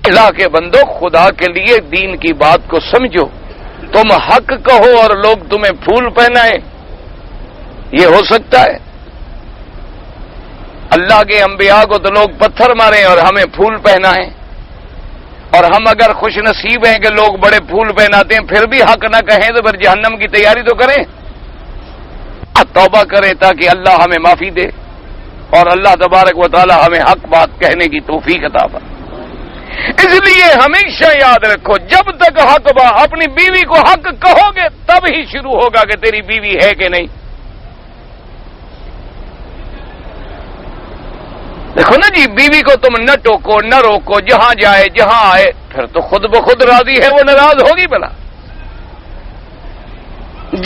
اللہ کے بندو، خدا کے لیے دین کی بات کو سمجھو، تم حق کہو اور لوگ تمہیں پھول پہنائیں، یہ ہو سکتا ہے؟ اللہ کے انبیاء کو تو لوگ پتھر ماریں اور ہمیں پھول پہنائیں، اور ہم اگر خوش نصیب ہیں کہ لوگ بڑے پھول پہناتے ہیں پھر بھی حق نہ کہیں تو پھر جہنم کی تیاری تو کریں، توبہ کریں تاکہ اللہ ہمیں معافی دے اور اللہ تبارک و تعالی ہمیں حق بات کہنے کی توفیق عطا فرمائے۔ اس لیے ہمیشہ یاد رکھو، جب تک حق اپنی بیوی کو حق کہو گے تب ہی شروع ہوگا کہ تیری بیوی ہے کہ نہیں۔ دیکھو نا جی، بیوی کو تم نہ ٹوکو نہ روکو، جہاں جائے جہاں آئے، پھر تو خود بخود راضی ہے، وہ ناراض ہوگی بلا۔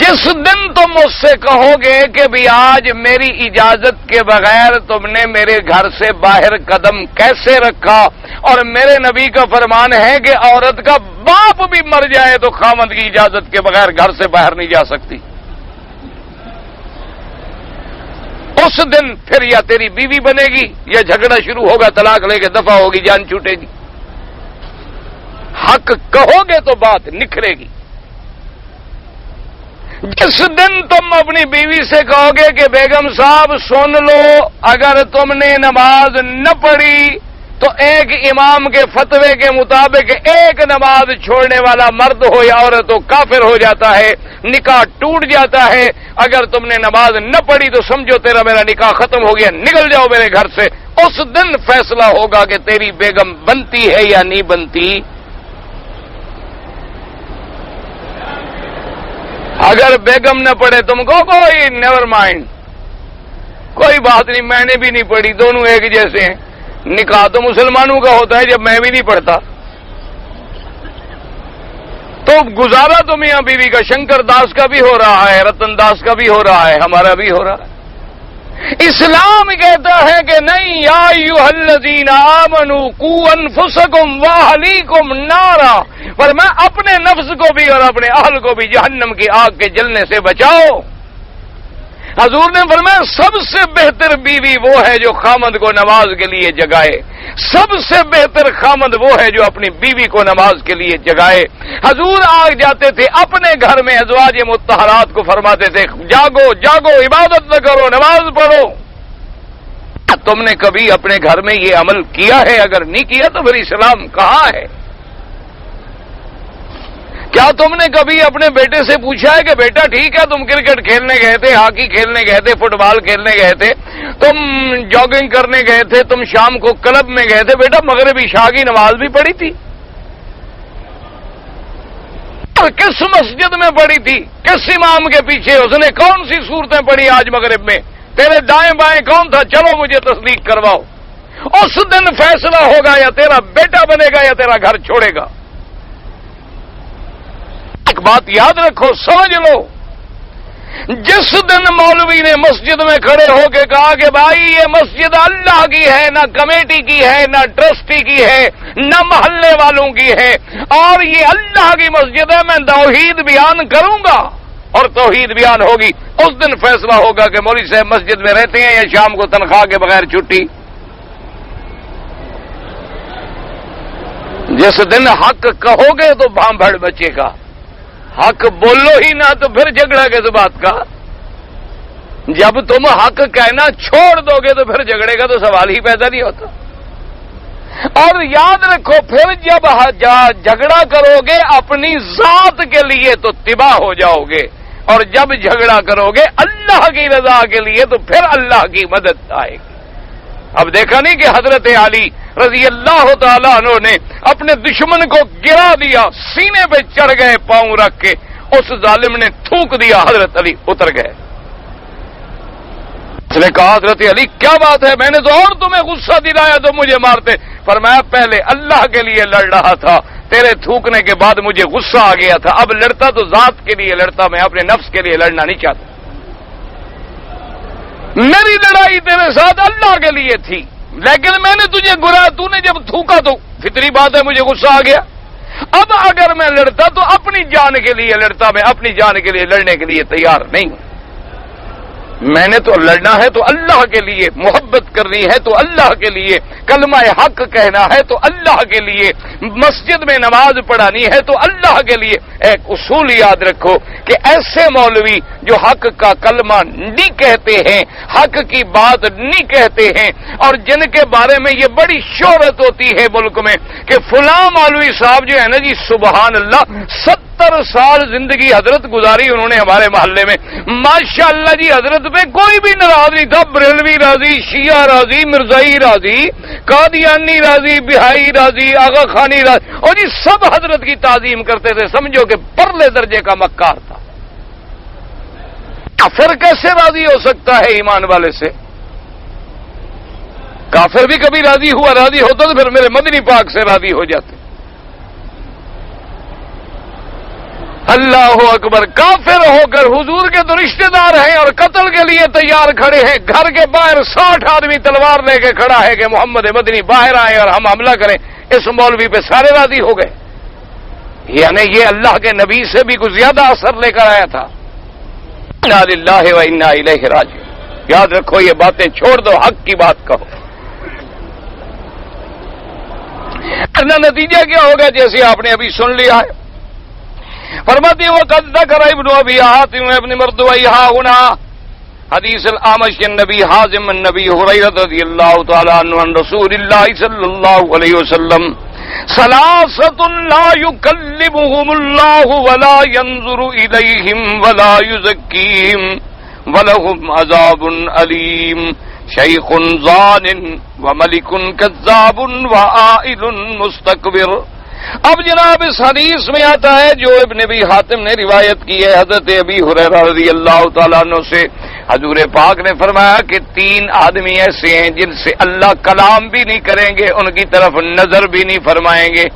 جس دن تم مجھ سے کہو گے کہ بھی آج میری اجازت کے بغیر تم نے میرے گھر سے باہر قدم کیسے رکھا، اور میرے نبی کا فرمان ہے کہ عورت کا باپ بھی مر جائے تو خاوند کی اجازت کے بغیر گھر سے باہر نہیں جا سکتی، اس دن پھر یا تیری بیوی بنے گی یا جھگڑا شروع ہوگا، طلاق لے کے دفع ہوگی، جان چھوٹے گی۔ حق کہو گے تو بات نکھرے گی۔ جس دن تم اپنی بیوی سے کہو گے کہ بیگم صاحب سن لو، اگر تم نے نماز نہ پڑھی تو ایک امام کے فتوے کے مطابق ایک نماز چھوڑنے والا مرد ہو یا عورت ہو کافر ہو جاتا ہے، نکاح ٹوٹ جاتا ہے۔ اگر تم نے نماز نہ پڑھی تو سمجھو تیرا میرا نکاح ختم ہو گیا، نکل جاؤ میرے گھر سے۔ اس دن فیصلہ ہوگا کہ تیری بیگم بنتی ہے یا نہیں بنتی۔ اگر بیگم نہ پڑھے تم کو کوئی نیور مائنڈ، کوئی بات نہیں، میں نے بھی نہیں پڑھی، دونوں ایک جیسے ہیں۔ نکاح تو مسلمانوں کا ہوتا ہے جب میں بھی نہیں پڑھتا، تو گزارا تو میاں بیوی کا شنکر داس کا بھی ہو رہا ہے، رتن داس کا بھی ہو رہا ہے، ہمارا بھی ہو رہا ہے۔ اسلام کہتا ہے کہ نہیں، یا ایھا الذین آمنوا قوا انفسکم واہلیکم نارا، پر میں اپنے نفس کو بھی اور اپنے اہل کو بھی جہنم کی آگ کے جلنے سے بچاؤ۔ حضور نے فرمایا سب سے بہتر بیوی وہ ہے جو خامند کو نماز کے لیے جگائے، سب سے بہتر خامند وہ ہے جو اپنی بیوی کو نماز کے لیے جگائے۔ حضور آگ جاتے تھے اپنے گھر میں ازواج مطہرات کو فرماتے تھے جاگو جاگو، عبادت نہ کرو، نماز پڑھو۔ تم نے کبھی اپنے گھر میں یہ عمل کیا ہے؟ اگر نہیں کیا تو پھر اسلام کہاں ہے؟ کیا تم نے کبھی اپنے بیٹے سے پوچھا ہے کہ بیٹا ٹھیک ہے تم کرکٹ کھیلنے گئے تھے، ہاکی کھیلنے گئے تھے، فٹ بال کھیلنے گئے تھے، تم جاگنگ کرنے گئے تھے، تم شام کو کلب میں گئے تھے، بیٹا مغرب عشاء کی نماز بھی پڑھی تھی؟ اور کس مسجد میں پڑھی تھی؟ کس امام کے پیچھے؟ اس نے کون سی صورتیں پڑھی آج مغرب میں؟ تیرے دائیں بائیں کون تھا؟ چلو مجھے تصدیق کرواؤ۔ اس دن فیصلہ ہوگا یا تیرا بیٹا بنے گا یا تیرا گھر چھوڑے گا۔ ایک بات یاد رکھو، سمجھ لو، جس دن مولوی نے مسجد میں کھڑے ہو کے کہا کہ بھائی یہ مسجد اللہ کی ہے، نہ کمیٹی کی ہے، نہ ٹرسٹی کی ہے، نہ محلے والوں کی ہے، اور یہ اللہ کی مسجد ہے، میں توحید بیان کروں گا اور توحید بیان ہوگی، اس دن فیصلہ ہوگا کہ مولوی صاحب مسجد میں رہتے ہیں یا شام کو تنخواہ کے بغیر چھٹی۔ جس دن حق کہو گے تو بھامبھڑ بچے گا، حق بولو ہی نہ تو پھر جھگڑا کس بات کا؟ جب تم حق کہنا چھوڑ دو گے تو پھر جھگڑے کا تو سوال ہی پیدا نہیں ہوتا۔ اور یاد رکھو، پھر جب جھگڑا کرو گے اپنی ذات کے لیے تو تباہ ہو جاؤ گے، اور جب جھگڑا کرو گے اللہ کی رضا کے لیے تو پھر اللہ کی مدد آئے گی۔ اب دیکھا نہیں کہ حضرت علی رضی اللہ تعالیٰ عنہ نے اپنے دشمن کو گرا دیا، سینے پہ چڑھ گئے پاؤں رکھ کے، اس ظالم نے تھوک دیا، حضرت علی اتر گئے۔ اس نے کہا حضرت علی کیا بات ہے، میں نے تو اور تمہیں غصہ دلایا تو مجھے مارتے۔ فرمایا پہلے اللہ کے لیے لڑ رہا تھا، تیرے تھوکنے کے بعد مجھے غصہ آ گیا تھا، اب لڑتا تو ذات کے لیے لڑتا، میں اپنے نفس کے لیے لڑنا نہیں چاہتا۔ میری لڑائی تیرے ساتھ اللہ کے لیے تھی، لیکن میں نے تجھے گرا، تو نے جب تھوکا تو فطری بات ہے مجھے غصہ آ گیا۔ اب اگر میں لڑتا تو اپنی جان کے لیے لڑتا، میں اپنی جان کے لیے لڑنے کے لیے تیار نہیں ہوں۔ میں نے تو لڑنا ہے تو اللہ کے لیے، محبت کرنی ہے تو اللہ کے لیے، کلمہ حق کہنا ہے تو اللہ کے لیے، مسجد میں نماز پڑھانی ہے تو اللہ کے لیے۔ ایک اصول یاد رکھو کہ ایسے مولوی جو حق کا کلمہ نہیں کہتے ہیں، حق کی بات نہیں کہتے ہیں، اور جن کے بارے میں یہ بڑی شہرت ہوتی ہے ملک میں کہ فلاں مولوی صاحب جو ہے نا جی سبحان اللہ 70 سال زندگی حضرت گزاری انہوں نے ہمارے محلے میں، ماشاءاللہ جی حضرت پہ کوئی بھی ناراض نہیں تھا، بریلوی راضی، شیعہ راضی، مرزائی راضی، قادیانی راضی، بہائی راضی، آغا خانی راضی، اور جی سب حضرت کی تعظیم کرتے تھے، سمجھو کہ پرلے درجے کا مکار تھا۔ کافر کیسے راضی ہو سکتا ہے ایمان والے سے؟ کافر بھی کبھی راضی ہوا، راضی ہوتا تو پھر میرے مدنی پاک سے راضی ہو جاتے۔ اللہ اکبر، کافر ہو کر حضور کے تو رشتہ دار ہیں اور قتل کے لیے تیار کھڑے ہیں، گھر کے باہر 60 آدمی تلوار لے کے کھڑا ہے کہ محمد مدنی باہر آئے اور ہم حملہ کریں، اس مولوی پہ سارے راضی ہو گئے، یعنی یہ اللہ کے نبی سے بھی کچھ زیادہ اثر لے کر آیا تھا۔ انا للہ و انا الیہ راجعون۔ یاد رکھو یہ باتیں چھوڑ دو، حق کی بات کہو، ورنہ نتیجہ کیا ہوگا جیسے آپ نے ابھی سن لیا ہے۔ فرماتے ہیں وقد ذکر ابن ابی حاتم ابن مردویہ هنا حدیث الاعمش النبی حازم النبی ہریرہ رضی اللہ تعالی عنہ عن رسول اللہ صلی اللہ علیہ وسلم ثلاثۃ لا یکلمهم اللہ ولا ينظر الیہم ولا یزکیہم ولهم عذاب علیم شیخ زان وملک کذاب وعائل مستکبر۔ اب جناب اس حدیث میں آتا ہے جو ابن ابی حاتم نے روایت کی ہے حضرت ابی ہریرہ رضی اللہ تعالیٰ عنہ سے، حضور پاک نے فرمایا کہ 3 آدمی ایسے ہیں جن سے اللہ کلام بھی نہیں کریں گے، ان کی طرف نظر بھی نہیں فرمائیں گے،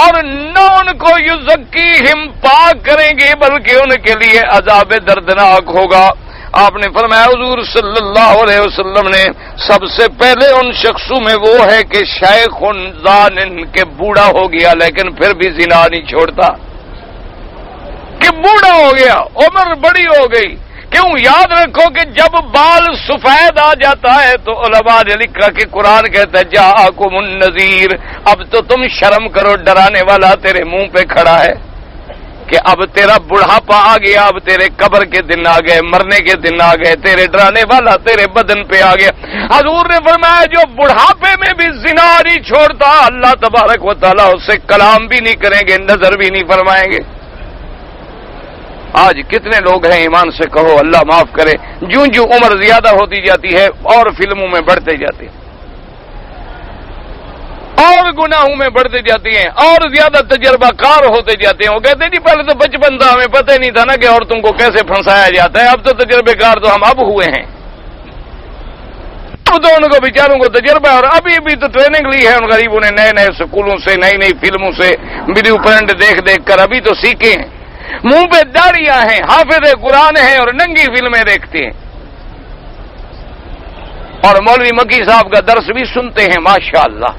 اور نہ ان کو یزکیہم پاک کریں گے بلکہ ان کے لیے عذاب دردناک ہوگا۔ آپ نے فرمایا حضور صلی اللہ علیہ وسلم نے سب سے پہلے ان شخصوں میں وہ ہے کہ شیخ زان کے بوڑھا ہو گیا لیکن پھر بھی زنا نہیں چھوڑتا، کہ بوڑھا ہو گیا، عمر بڑی ہو گئی۔ کیوں؟ یاد رکھو کہ جب بال سفید آ جاتا ہے تو علماء نے لکھا کہ قرآن کہتا ہے جاءکم النذیر، اب تو تم شرم کرو، ڈرانے والا تیرے منہ پہ کھڑا ہے کہ اب تیرا بڑھاپا آ گیا، اب تیرے قبر کے دن آ گئے، مرنے کے دن آ گئے، تیرے ڈرانے والا تیرے بدن پہ آ گیا۔ حضور نے فرمایا جو بڑھاپے میں بھی زنا نہیں چھوڑتا اللہ تبارک و تعالیٰ اس سے کلام بھی نہیں کریں گے، نظر بھی نہیں فرمائیں گے۔ آج کتنے لوگ ہیں ایمان سے کہو اللہ معاف کرے، جوں جوں عمر زیادہ ہوتی جاتی ہے اور فلموں میں بڑھتے جاتے ہیں، اور گناہوں میں بڑھتے جاتے ہیں، اور زیادہ تجربہ کار ہوتے جاتے ہیں۔ وہ کہتے ہیں جی پہلے تو بچپن تھا، ہمیں پتہ ہی نہیں تھا نا کہ عورتوں کو کیسے پھنسایا جاتا ہے، اب تو تجربے کار تو ہم اب ہوئے ہیں، اب تو ان کو بیچاروں کو تجربہ ہے، اور ابھی بھی تو ٹریننگ لی ہے ان غریبوں نے، نئے نئے سکولوں سے، نئی نئی فلموں سے، ویڈیو پرنٹ دیکھ دیکھ کر ابھی تو سیکھے ہیں، منہ پہ داڑیاں ہیں، حافظ قرآن ہیں اور ننگی فلمیں دیکھتے ہیں، اور مولوی مکی صاحب کا درس بھی سنتے ہیں ماشاءاللہ،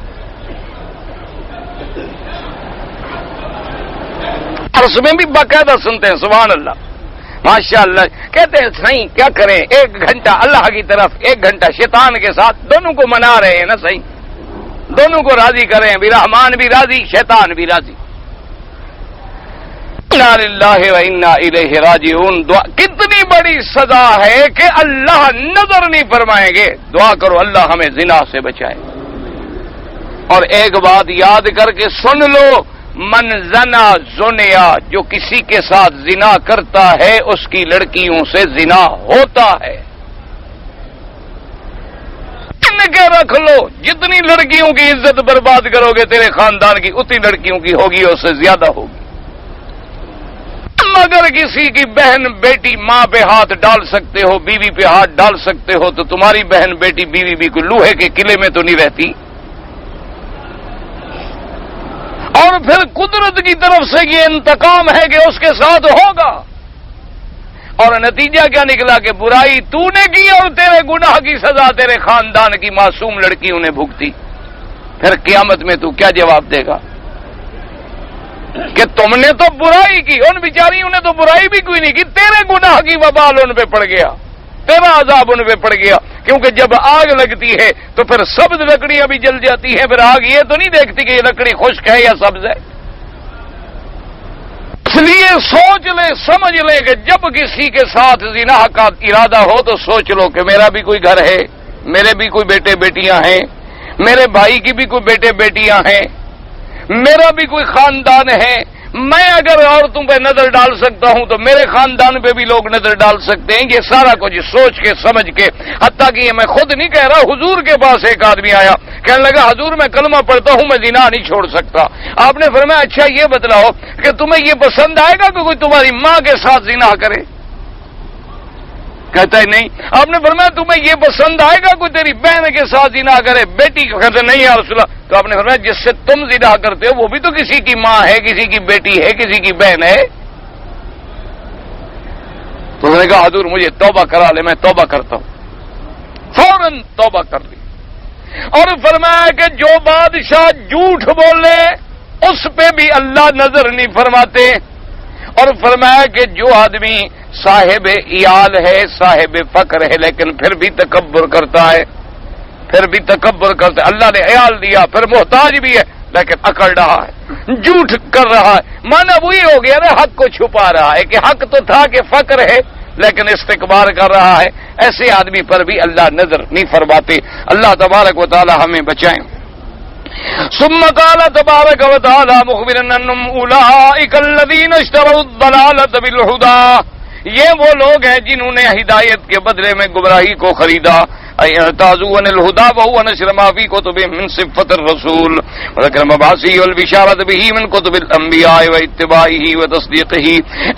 درس میں بھی باقاعدہ سنتے ہیں سبحان اللہ ماشاءاللہ۔ کہتے ہیں صحیح کیا کریں، 1 گھنٹہ اللہ کی طرف، 1 گھنٹہ شیطان کے ساتھ، دونوں کو منا رہے ہیں نا، صحیح دونوں کو راضی کریں، بھی رحمان بھی راضی، شیطان بھی راضی۔ انا للہ و انا الیہ راجعون۔ دعا کتنی بڑی سزا ہے کہ اللہ نظر نہیں فرمائیں گے، دعا کرو اللہ ہمیں زنا سے بچائے۔ اور ایک بات یاد کر کے سن لو، من زنا زنیا، جو کسی کے ساتھ زنا کرتا ہے اس کی لڑکیوں سے زنا ہوتا ہے۔ کہ رکھ لو، جتنی لڑکیوں کی عزت برباد کرو گے تیرے خاندان کی، اتنی لڑکیوں کی ہوگی اور اس سے زیادہ ہوگی۔ اگر کسی کی بہن بیٹی ماں پہ ہاتھ ڈال سکتے ہو، بیوی پہ ہاتھ ڈال سکتے ہو، تو تمہاری بہن بیٹی بیوی بھی کوئی لوہے کے قلعے میں تو نہیں رہتی۔ اور پھر قدرت کی طرف سے یہ انتقام ہے کہ اس کے ساتھ ہوگا، اور نتیجہ کیا نکلا کہ برائی تو نے کی اور تیرے گناہ کی سزا تیرے خاندان کی معصوم لڑکیوں نے بھگتی۔ پھر قیامت میں تو کیا جواب دے گا کہ تم نے تو برائی کی، ان بیچاریوں نے تو برائی بھی کوئی نہیں کی، تیرے گناہ کی وبال ان پہ پڑ گیا، تیرا عذاب ان پہ پڑ گیا۔ کیونکہ جب آگ لگتی ہے تو پھر سبز لکڑیاں بھی جل جاتی ہیں، پھر آگ یہ تو نہیں دیکھتی کہ یہ لکڑی خشک ہے یا سبز ہے۔ اس لیے سوچ لے، سمجھ لے کہ جب کسی کے ساتھ زنا کا ارادہ ہو تو سوچ لو کہ میرا بھی کوئی گھر ہے، میرے بھی کوئی بیٹے بیٹیاں ہیں، میرے بھائی کی بھی کوئی بیٹے بیٹیاں ہیں، میرا بھی کوئی خاندان ہے۔ میں اگر عورتوں پہ نظر ڈال سکتا ہوں تو میرے خاندان پہ بھی لوگ نظر ڈال سکتے ہیں۔ یہ سارا کچھ سوچ کے سمجھ کے، حتیٰ کہ یہ میں خود نہیں کہہ رہا، حضور کے پاس ایک آدمی آیا، کہنے لگا حضور میں کلمہ پڑھتا ہوں، میں زنا نہیں چھوڑ سکتا۔ آپ نے فرمایا اچھا یہ بتلاؤ کہ تمہیں یہ پسند آئے گا کہ کوئی تمہاری ماں کے ساتھ زنا کرے؟ کہتا ہے نہیں۔ آپ نے فرمایا تمہیں یہ پسند آئے گا کوئی تیری بہن کے ساتھ زنا کرے؟ بیٹی کہتے نہیں یا رسول اللہ۔ تو آپ نے فرمایا جس سے تم زنا کرتے ہو وہ بھی تو کسی کی ماں ہے، کسی کی بیٹی ہے، کسی کی بہن ہے۔ تو اس نے کہا حضور مجھے توبہ کرا لے، میں توبہ کرتا ہوں۔ فوراً توبہ کر لی، اور فرمایا کہ جو بادشاہ جھوٹ بولے اس پہ بھی اللہ نظر نہیں فرماتے، اور فرمایا کہ جو آدمی صاحب عیال ہے، صاحب فقر ہے، لیکن پھر بھی تکبر کرتا ہے، اللہ نے عیال دیا، پھر محتاج بھی ہے لیکن اکڑ رہا ہے، جھوٹ کر رہا ہے، مانا وہی ہو گیا نا، حق کو چھپا رہا ہے کہ حق تو تھا کہ فقر ہے لیکن استکبار کر رہا ہے۔ ایسے آدمی پر بھی اللہ نظر نہیں فرماتے۔ اللہ تبارک و تعالی ہمیں بچائیں۔ ثم قال تبارک و تعالی مخبرا انهم اولئک الذین اشتروا الضلالۃ بالہدی، یہ وہ لوگ ہیں جنہوں نے ہدایت کے بدلے میں گمراہی کو خریدا۔ اعتاذوا عن الهدى وهو نشر ما في كتبهم من صفة الرسول وذكر مبعثه والبشارة به من كتب الأنبياء واتباعه وتصديقه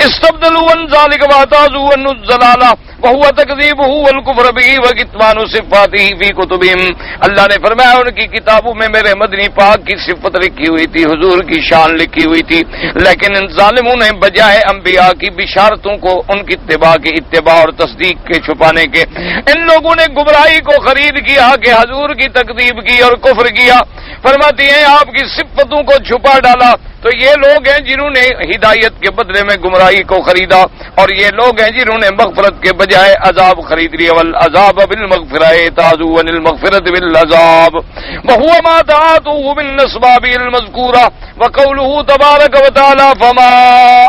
استبدلوا عن ذلك واعتاذوا عن الضلالة وهو تكذيبه والكفر به وكتمان صفاته في كتبهم۔ اللہ نے فرمایا ان کی کتابوں میں میرے مدنی پاک کی صفت لکھی ہوئی تھی، حضور کی شان لکھی ہوئی تھی، لیکن ان ظالموں نے بجائے انبیاء کی بشارتوں کو ان کی اتباع اور تصدیق کے چھپانے کے، ان لوگوں نے گمراہی کو خرید کیا کہ حضور کی تکذیب کی اور کفر کیا۔ فرماتی ہیں آپ کی صفتوں کو چھپا ڈالا، تو یہ لوگ ہیں جنہوں نے ہدایت کے بدلے میں گمراہی کو خریدا، اور یہ لوگ ہیں جنہوں نے مغفرت کے بجائے عذاب خرید لیا۔ والعذاب بالمغفرہ تعذوا عن المغفرۃ بالعذاب وهو ما تعاطوه من اسباب المذکورہ وقوله تبارک وتعالی فما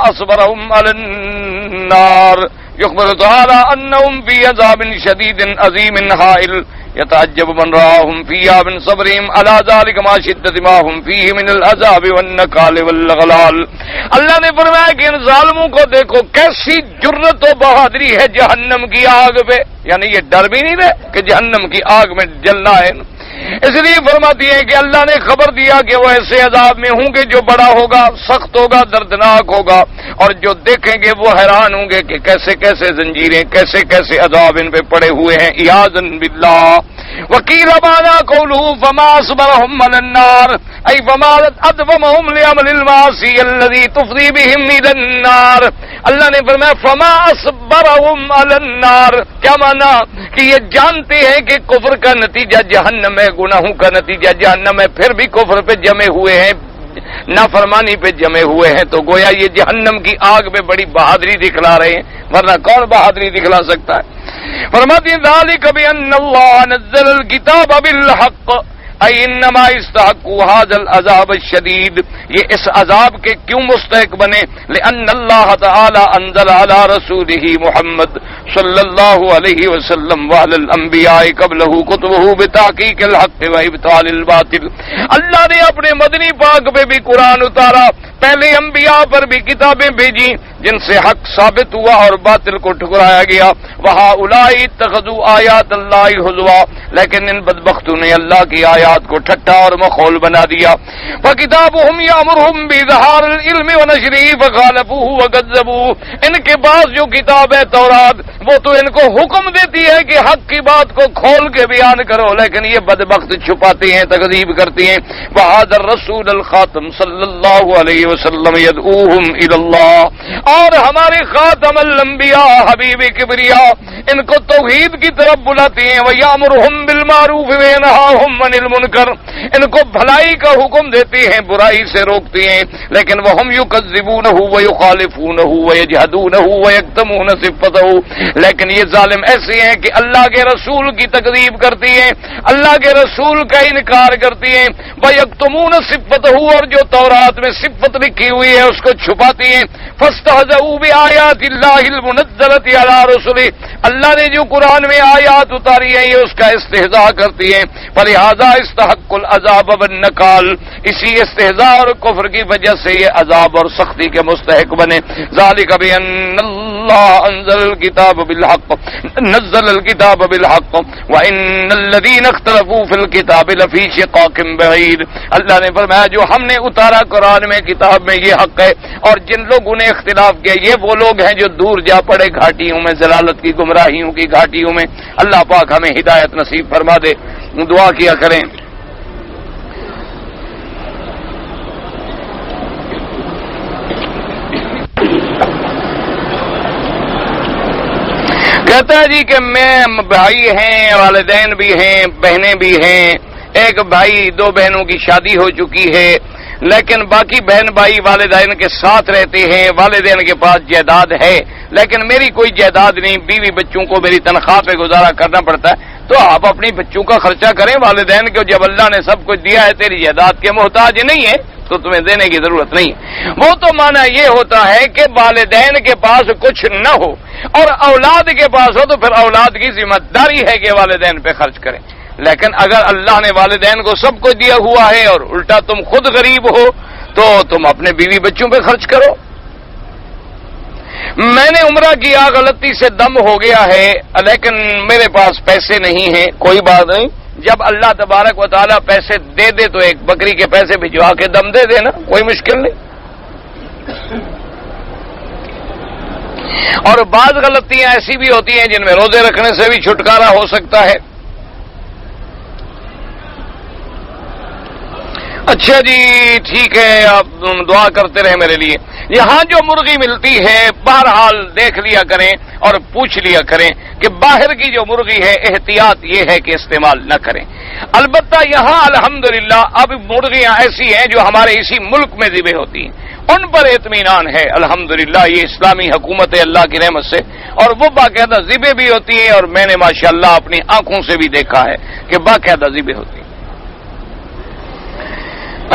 اصبرهم على النار يخبر تعالى انهم في عذاب شديد عظيم حائل يتعجب من راهم فيها من صبرهم على ذلك ما شدة ما هم فيه من العذاب والنكال والغلال۔ اللہ نے فرمایا کہ ان ظالموں کو دیکھو کیسی جرت و بہادری ہے جہنم کی آگ پہ، یعنی یہ ڈر بھی نہیں رہے کہ جہنم کی آگ میں جلنا ہے۔ اس لیے فرماتی ہے کہ اللہ نے خبر دیا کہ وہ ایسے عذاب میں ہوں گے جو بڑا ہوگا، سخت ہوگا، دردناک ہوگا، اور جو دیکھیں گے وہ حیران ہوں گے کہ کیسے کیسے زنجیریں، کیسے کیسے عذاب ان پہ پڑے ہوئے ہیں۔ اعاذا باللہ۔ وقیل معنی قوله فما اصبرهم على النار اي فما ادفمهم لعمل المعاصي الذي تفضي بهم الى النار۔ اللہ نے فرمایا فما اصبرهم على النار، کیا معنی کہ یہ جانتے ہیں کہ کفر کا نتیجہ جہنم ہے، گناہوں کا نتیجہ جہنم ہے، پھر بھی کفر پہ جمے ہوئے ہیں، نافرمانی پہ جمے ہوئے ہیں، تو گویا یہ جہنم کی آگ پہ بڑی بہادری دکھلا رہے ہیں، ورنہ کون بہادری دکھلا سکتا ہے۔ فرماتی ذالک بان اللہ نزل الکتاب بالحق، انما استحقوا هذا العذاب الشدید، یہ اس عذاب کے کیوں مستحق بنے؟ لان اللہ تعالی انزل علی رسولہ محمد صلی اللہ علیہ وسلم وعلی الانبیاء قبلہ کتبہ بتحقیق الحق وابطال الباطل، اللہ نے اپنے مدنی پاک پہ بھی قرآن اتارا، پہلے انبیاء پر بھی کتابیں بھیجی جن سے حق ثابت ہوا اور باطل کو ٹھکرایا گیا۔ وہؤلاء اتخذوا آیات اللہ ہزوا، لیکن ان بدبختوں نے اللہ کی آیات کو ٹھٹا اور مخول بنا دیا۔ وکتابہم یامرہم باظہار العلم ونشرہ فخالفوہ وکذبوہ، ان کے پاس جو کتاب ہے تورات وہ تو ان کو حکم دیتی ہے کہ حق کی بات کو کھول کے بیان کرو، لیکن یہ بدبخت چھپاتے ہیں، تکذیب کرتے ہیں۔ وہذا الرسول الخاتم صلی اللہ علیہ وسلم یدعوہم الی اللہ، اور ہمارے خاتم الانبیاء حبیب کبریا ان کو توحید کی طرف بلاتے ہیں۔ ویامرہم بالمعروف وینہاہم عن المنکر، ان کو بھلائی کا حکم دیتے ہیں، برائی سے روکتے ہیں، لیکن وہم یکذبونہ ویخالفونہ ویجحدونہ ویکتمون صفتہ، لیکن یہ ظالم ایسے ہیں کہ اللہ کے رسول کی تکذیب کرتی ہیں، اللہ کے رسول کا انکار کرتی ہیں، ویکتمون صفتہ، اور جو تورات میں صفت لکھی ہوئی ہے اس کو چھپاتی ہیں۔ فاستہزئوا بآیات اللہ المنزلۃ علی رسلہ، اللہ نے جو قرآن میں آیات اتاری ہیں یہ اس کا استہزاء کرتی ہیں۔ فلہذا استحق العذاب والنکال، اسی استہزاء اور کفر کی وجہ سے یہ عذاب اور سختی کے مستحق بنے۔ ذالک بان اللہ انزل الکتاب بالحق وان الذین اختلفوا فی الکتاب لفی شقاق بعید، اللہ نے فرمایا جو ہم نے اتارا قرآن میں کتاب میں یہ حق ہے، اور جن لوگوں نے اختلاف کیا یہ وہ لوگ ہیں جو دور جا پڑے گھاٹیوں میں، ضلالت کی گمراہیوں کی گھاٹیوں میں۔ اللہ پاک ہمیں ہدایت نصیب فرما دے، دعا کیا کریں۔ کہتا ہے جی کہ میں بھائی ہیں، والدین بھی ہیں، بہنیں بھی ہیں، ایک بھائی دو بہنوں کی شادی ہو چکی ہے، لیکن باقی بہن بھائی والدین کے ساتھ رہتے ہیں، والدین کے پاس جائیداد ہے لیکن میری کوئی جائیداد نہیں، بیوی بچوں کو میری تنخواہ پہ گزارا کرنا پڑتا ہے، تو آپ اپنی بچوں کا خرچہ کریں، والدین کو جب اللہ نے سب کچھ دیا ہے، تیری جائیداد کے محتاج نہیں ہے تو تمہیں دینے کی ضرورت نہیں ہے۔ وہ تو معنی یہ ہوتا ہے کہ والدین کے پاس کچھ نہ ہو اور اولاد کے پاس ہو تو پھر اولاد کی ذمہ داری ہے کہ والدین پہ خرچ کریں، لیکن اگر اللہ نے والدین کو سب کچھ دیا ہوا ہے اور الٹا تم خود غریب ہو تو تم اپنے بیوی بچوں پہ خرچ کرو۔ میں نے عمرہ کیا، غلطی سے دم ہو گیا ہے لیکن میرے پاس پیسے نہیں ہیں، کوئی بات نہیں، جب اللہ تبارک و تعالیٰ پیسے دے دے تو ایک بکری کے پیسے بھجوا کے دم دے دینا، کوئی مشکل نہیں۔ اور بعض غلطیاں ایسی بھی ہوتی ہیں جن میں روزے رکھنے سے بھی چھٹکارا ہو سکتا ہے۔ اچھا جی ٹھیک ہے، آپ دعا کرتے رہے میرے لیے۔ یہاں جو مرغی ملتی ہے بہرحال دیکھ لیا کریں اور پوچھ لیا کریں کہ باہر کی جو مرغی ہے احتیاط یہ ہے کہ استعمال نہ کریں۔ البتہ یہاں الحمدللہ اب مرغیاں ایسی ہیں جو ہمارے اسی ملک میں ذبح ہوتی ہیں، ان پر اطمینان ہے الحمدللہ، یہ اسلامی حکومت ہے اللہ کی رحمت سے، اور وہ باقاعدہ ذبح بھی ہوتی ہیں، اور میں نے ماشاءاللہ اپنی آنکھوں سے بھی دیکھا ہے کہ باقاعدہ ذبح ہوتی ہیں۔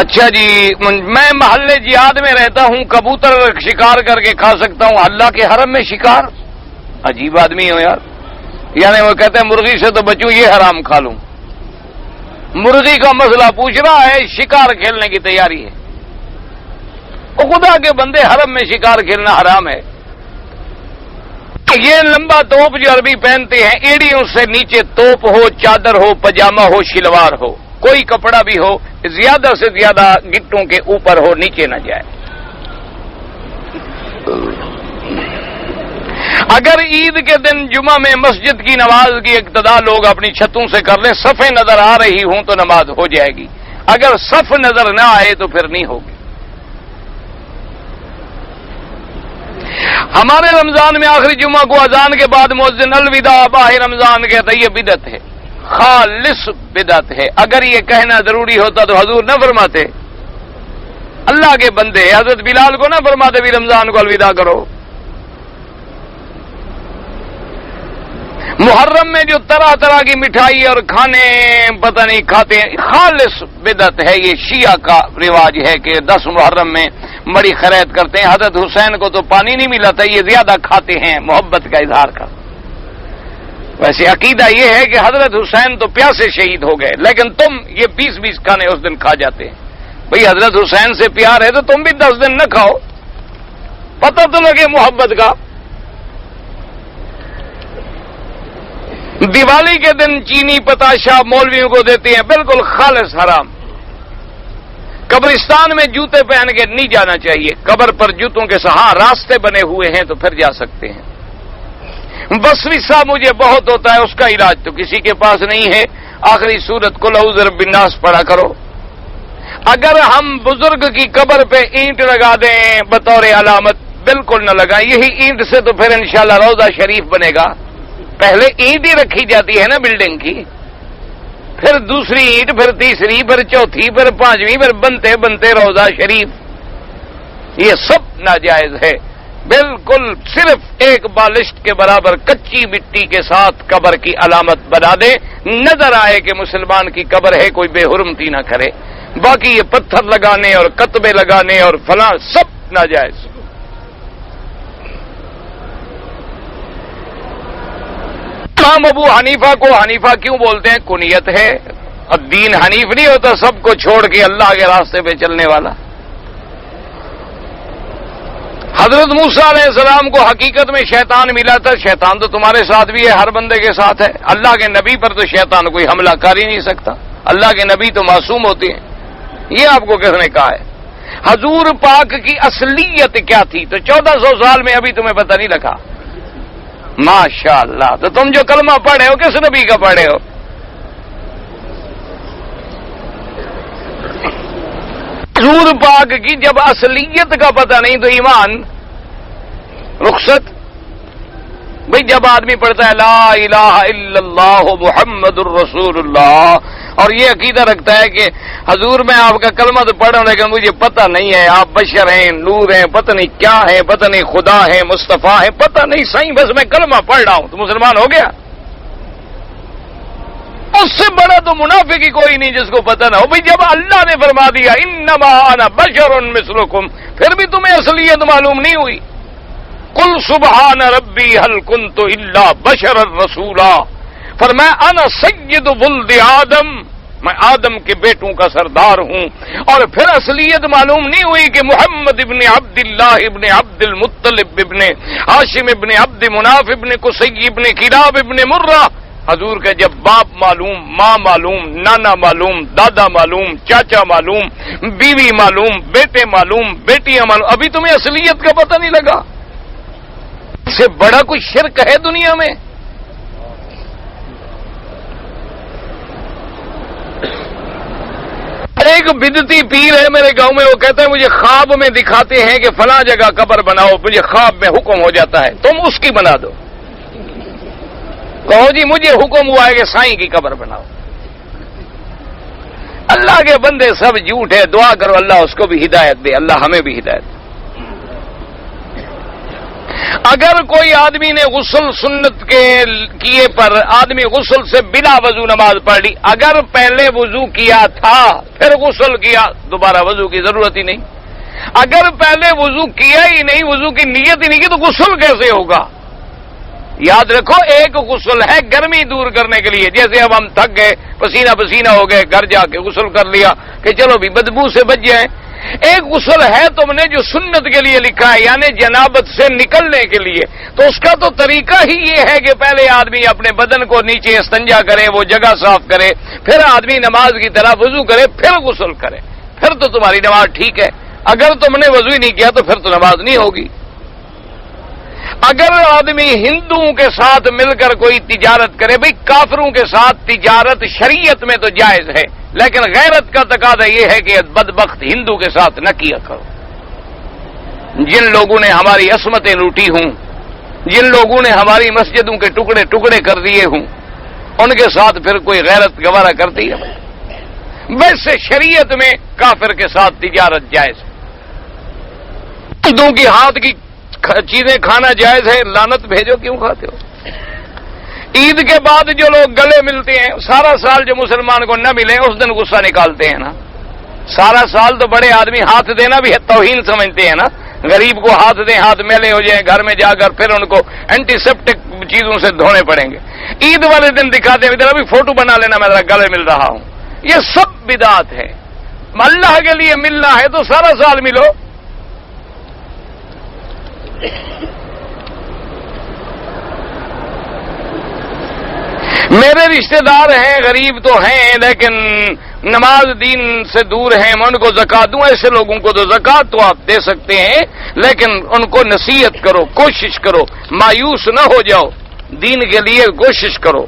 اچھا جی، میں محلے جہاد میں رہتا ہوں، کبوتر شکار کر کے کھا سکتا ہوں، اللہ کے حرم میں شکار؟ عجیب آدمی ہو یار، یعنی وہ کہتے ہیں مرغی سے تو بچوں، یہ حرام کھا لوں۔ مرغی کا مسئلہ پوچھ رہا ہے، شکار کھیلنے کی تیاری ہے۔ وہ خدا کے بندے، حرم میں شکار کھیلنا حرام ہے؟ یہ لمبا توپ جو عربی پہنتے ہیں، ایڑیوں سے نیچے توپ ہو، چادر ہو، پجامہ ہو، شلوار ہو، کوئی کپڑا بھی ہو، زیادہ سے زیادہ گٹوں کے اوپر ہو، نیچے نہ جائے۔ اگر عید کے دن جمعہ میں مسجد کی نماز کی ابتدا لوگ اپنی چھتوں سے کر لیں، صفیں نظر آ رہی ہوں تو نماز ہو جائے گی، اگر صف نظر نہ آئے تو پھر نہیں ہوگی۔ ہمارے رمضان میں آخری جمعہ کو اذان کے بعد مؤذن الوداع باہ رمضان کہتا ہے، یہ بدعت ہے، خالص بدعت ہے۔ اگر یہ کہنا ضروری ہوتا تو حضور نہ فرماتے، اللہ کے بندے حضرت بلال کو نہ فرماتے بھی رمضان کو الوداع کرو۔ محرم میں جو طرح طرح کی مٹھائی اور کھانے پتہ نہیں کھاتے ہیں، خالص بدعت ہے. یہ شیعہ کا رواج ہے کہ 10 محرم میں بڑی خیرات کرتے ہیں. حضرت حسین کو تو پانی نہیں ملا تھا، یہ زیادہ کھاتے ہیں محبت کا اظہار کر. ویسے عقیدہ یہ ہے کہ حضرت حسین تو پیاسے شہید ہو گئے، لیکن تم یہ 20 کھانے اس دن کھا جاتے ہیں. بھئی حضرت حسین سے پیار ہے تو تم بھی 10 دن نہ کھاؤ، پتہ تو لگے محبت کا. دیوالی کے دن چینی پتاشا مولویوں کو دیتے ہیں، بالکل خالص حرام. قبرستان میں جوتے پہن کے نہیں جانا چاہیے. قبر پر جوتوں کے سہاں راستے بنے ہوئے ہیں تو پھر جا سکتے ہیں. وسوسہ مجھے بہت ہوتا ہے، اس کا علاج تو کسی کے پاس نہیں ہے. آخری سورت قل اعوذ برب الناس پڑھا کرو. اگر ہم بزرگ کی قبر پہ اینٹ لگا دیں بطور علامت، بالکل نہ لگائیں. یہی اینٹ سے تو پھر انشاءاللہ روضہ شریف بنے گا. پہلے اینٹ ہی رکھی جاتی ہے نا بلڈنگ کی، پھر دوسری اینٹ، پھر تیسری، پھر چوتھی، پھر 5ویں، پھر بنتے بنتے روضہ شریف. یہ سب ناجائز ہے. بالکل صرف ایک بالشت کے برابر کچی مٹی کے ساتھ قبر کی علامت بنا دے، نظر آئے کہ مسلمان کی قبر ہے، کوئی بے حرمتی نہ کرے. باقی یہ پتھر لگانے اور کتبے لگانے اور فلاں سب ناجائز. امام ابو حنیفہ کو حنیفہ کیوں بولتے ہیں؟ کنیت ہے. اب دین حنیف نہیں ہوتا سب کو چھوڑ کے اللہ کے راستے پہ چلنے والا. حضرت موسیٰ علیہ السلام کو حقیقت میں شیطان ملا تھا. شیطان تو تمہارے ساتھ بھی ہے، ہر بندے کے ساتھ ہے. اللہ کے نبی پر تو شیطان کوئی حملہ کر ہی نہیں سکتا. اللہ کے نبی تو معصوم ہوتے ہیں. یہ آپ کو کس نے کہا ہے؟ حضور پاک کی اصلیت کیا تھی تو 1400 سال میں ابھی تمہیں پتہ نہیں لگا. ماشاء اللہ. تو تم جو کلمہ پڑھے ہو کس نبی کا پڑھے ہو؟ حضور پاک کی جب اصلیت کا پتہ نہیں تو ایمان رخصت. بھئی جب آدمی پڑھتا ہے لا الہ الا اللہ محمد الرسول اللہ اور یہ عقیدہ رکھتا ہے کہ حضور میں آپ کا کلمہ تو پڑھ رہا ہوں لیکن مجھے پتہ نہیں ہے آپ بشر ہیں، نور ہیں، پتہ نہیں کیا ہے، پتہ نہیں خدا ہے، مصطفیٰ ہے، پتہ نہیں صحیح، بس میں کلمہ پڑھ رہا ہوں، تو مسلمان ہو گیا؟ اس سے بڑا تو منافق ہی کوئی نہیں جس کو پتہ نہ ہو. بھئی جب اللہ نے فرما دیا انما انا بشر مثلکم، پھر بھی تمہیں اصلیت معلوم نہیں ہوئی. قل سبحان ربی هل كنت الا بشرا رسولا، فرمایا انا سید ولد آدم، میں آدم کے بیٹوں کا سردار ہوں. اور پھر اصلیت معلوم نہیں ہوئی کہ محمد ابن عبد اللہ ابن عبد المطلب ابن ہاشم ابن عبد مناف ابن قصی ابن کلاب ابن مرہ. حضور کا جب باپ معلوم، ماں معلوم، نانا معلوم، دادا معلوم، چاچا معلوم، بیوی معلوم، بیٹے معلوم، بیٹیاں معلوم، ابھی تمہیں اصلیت کا پتہ نہیں لگا؟ اس سے بڑا کوئی شرک ہے دنیا میں؟ ایک بدعتی پیر ہے میرے گاؤں میں، وہ کہتا ہے مجھے خواب میں دکھاتے ہیں کہ فلاں جگہ قبر بناؤ، مجھے خواب میں حکم ہو جاتا ہے تم اس کی بنا دو. کہو جی مجھے حکم ہوا ہے کہ سائیں کی قبر بناؤ. اللہ کے بندے سب جھوٹ ہے. دعا کرو اللہ اس کو بھی ہدایت دے، اللہ ہمیں بھی ہدایت دے. اگر کوئی آدمی نے غسل سنت کے کیے پر آدمی غسل سے بلا وضو نماز پڑھ لی، اگر پہلے وضو کیا تھا پھر غسل کیا دوبارہ وضو کی ضرورت ہی نہیں. اگر پہلے وضو کیا ہی نہیں، وضو کی نیت ہی نہیں کی تو غسل کیسے ہوگا؟ یاد رکھو ایک غسل ہے گرمی دور کرنے کے لیے، جیسے اب ہم تھک گئے پسینہ پسینہ ہو گئے گھر جا کے غسل کر لیا کہ چلو بھی بدبو سے بچ جائیں. ایک غسل ہے تم نے جو سنت کے لیے لکھا ہے یعنی جنابت سے نکلنے کے لیے، تو اس کا تو طریقہ ہی یہ ہے کہ پہلے آدمی اپنے بدن کو نیچے استنجا کرے، وہ جگہ صاف کرے، پھر آدمی نماز کی طرح وضو کرے، پھر غسل کرے، پھر تو تمہاری نماز ٹھیک ہے. اگر تم نے وضو ہی نہیں کیا تو پھر تو نماز نہیں ہوگی. اگر آدمی ہندوؤں کے ساتھ مل کر کوئی تجارت کرے، بھئی کافروں کے ساتھ تجارت شریعت میں تو جائز ہے، لیکن غیرت کا تقاضا یہ ہے کہ بدبخت ہندو کے ساتھ نہ کیا کرو. جن لوگوں نے ہماری عصمتیں لوٹی ہوں، جن لوگوں نے ہماری مسجدوں کے ٹکڑے ٹکڑے کر دیے ہوں، ان کے ساتھ پھر کوئی غیرت گوارہ کرتی ہے؟ ویسے شریعت میں کافر کے ساتھ تجارت جائز ہے. ہندوؤں کی ہاتھ کی چیزیں کھانا جائز ہے، لعنت بھیجو کیوں کھاتے ہو؟ عید کے بعد جو لوگ گلے ملتے ہیں، سارا سال جو مسلمان کو نہ ملے اس دن غصہ نکالتے ہیں نا. سارا سال تو بڑے آدمی ہاتھ دینا بھی توہین سمجھتے ہیں نا. غریب کو ہاتھ دیں، ہاتھ میلے ہو جائیں، گھر میں جا کر پھر ان کو اینٹی سیپٹک چیزوں سے دھونے پڑیں گے. عید والے دن دکھاتے ہیں ادھر ابھی فوٹو بنا لینا میں ذرا گلے مل رہا ہوں. یہ سب بدعت ہے. اللہ کے لیے ملنا ہے تو سارا سال ملو. میرے رشتہ دار ہیں، غریب تو ہیں لیکن نماز دین سے دور ہیں، میں ان کو زکات دوں. ایسے لوگوں کو تو زکات تو آپ دے سکتے ہیں لیکن ان کو نصیحت کرو، کوشش کرو، مایوس نہ ہو جاؤ، دین کے لیے کوشش کرو.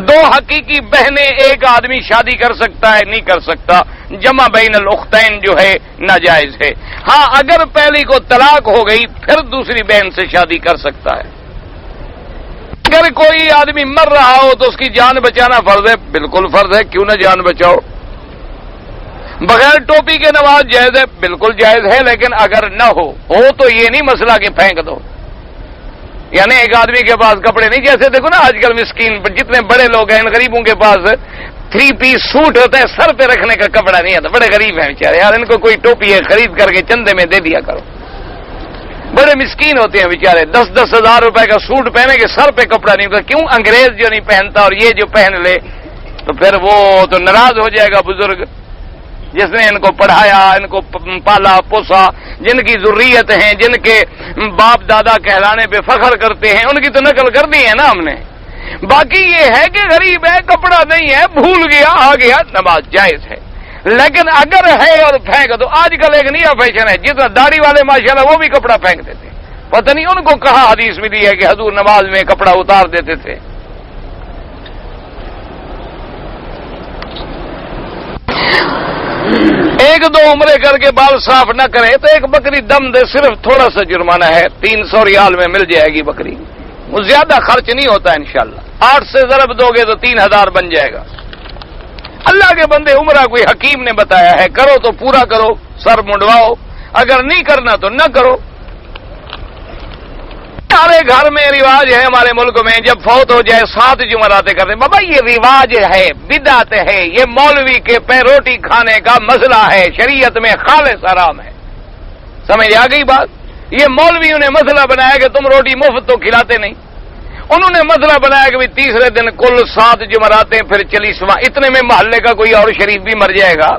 دو حقیقی بہنیں ایک آدمی شادی کر سکتا ہے؟ نہیں کر سکتا. جمع بین الاختین جو ہے ناجائز ہے. ہاں اگر پہلی کو طلاق ہو گئی پھر دوسری بہن سے شادی کر سکتا ہے. اگر کوئی آدمی مر رہا ہو تو اس کی جان بچانا فرض ہے؟ بالکل فرض ہے، کیوں نہ جان بچاؤ. بغیر ٹوپی کے نماز جائز ہے؟ بالکل جائز ہے، لیکن اگر نہ ہو تو یہ نہیں مسئلہ کہ پھینک دو. یعنی ایک آدمی کے پاس کپڑے نہیں، جیسے دیکھو نا آج کل مسکین جتنے بڑے لوگ ہیں ان غریبوں کے پاس 3 پیس سوٹ ہوتا ہے، سر پہ رکھنے کا کپڑا نہیں آتا. بڑے غریب ہیں بیچارے، یار ان کو کوئی ٹوپی ہے خرید کر کے چندے میں دے دیا کرو. بڑے مسکین ہوتے ہیں بیچارے، 10-10 ہزار روپے کا سوٹ پہنے کے سر پہ کپڑا نہیں ہوتا. کیوں؟ انگریز جو نہیں پہنتا اور یہ جو پہن لے تو پھر وہ تو ناراض ہو جائے گا. بزرگ جس نے ان کو پڑھایا، ان کو پالا پوسا، جن کی ذریت ہیں، جن کے باپ دادا کہلانے پہ فخر کرتے ہیں، ان کی تو نقل کر دی ہے نا ہم نے. باقی یہ ہے کہ غریب ہے، کپڑا نہیں ہے، بھول گیا، آ گیا، نماز جائز ہے. لیکن اگر ہے اور پھینک دو. آج کل ایک نیا فیشن ہے، جتنا داڑھی والے ماشاءاللہ وہ بھی کپڑا پھینک دیتے. پتہ نہیں ان کو کہاں حدیث ملی ہے کہ حضور نماز میں کپڑا اتار دیتے تھے. ایک دو عمرے کر کے بال صاف نہ کرے تو ایک بکری دم دے، صرف تھوڑا سا جرمانہ ہے، 300 ریال میں مل جائے گی بکری. وہ زیادہ خرچ نہیں ہوتا انشاءاللہ. 8 سے ضرب دو گے تو 3000 بن جائے گا. اللہ کے بندے عمرہ کوئی حکیم نے بتایا ہے، کرو تو پورا کرو، سر منڈواؤ، اگر نہیں کرنا تو نہ کرو. ہمارے گھر میں رواج ہے، ہمارے ملک میں جب فوت ہو جائے 7 جمعراتیں کرتے. بابا یہ رواج ہے، بدعت ہے، یہ مولوی کے روٹی کھانے کا مسئلہ ہے، شریعت میں خالص حرام ہے. سمجھ آ گئی بات؟ یہ مولویوں نے مسئلہ بنایا کہ تم روٹی مفت تو کھلاتے نہیں. انہوں نے مسئلہ بنایا کہ تیسرے دن کل 7 جمعراتیں، پھر 40واں. اتنے میں محلے کا کوئی اور شریف بھی مر جائے گا.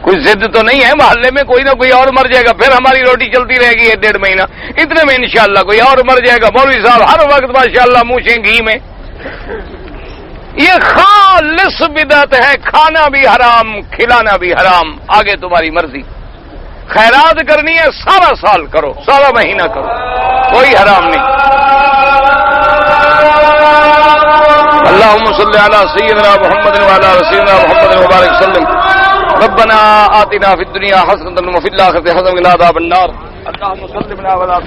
کوئی ضد تو نہیں ہے، محلے میں کوئی نہ کوئی اور مر جائے گا، پھر ہماری روٹی چلتی رہے گی 1.5 مہینہ. اتنے میں انشاءاللہ کوئی اور مر جائے گا. مولوی صاحب ہر وقت ماشاءاللہ منچیں گھی میں. یہ خالص بدعت ہے. کھانا بھی حرام، کھلانا بھی حرام. آگے تمہاری مرضی. خیرات کرنی ہے سارا سال کرو، سارا مہینہ کرو، کوئی حرام نہیں. اللهم صل على سيدنا محمد وعلى سيدنا محمد وبارك وسلم. ربنا آتنا في الدنيا حسنة وفي الآخرة حسنة وقنا عذاب النار. اللهم صل ولا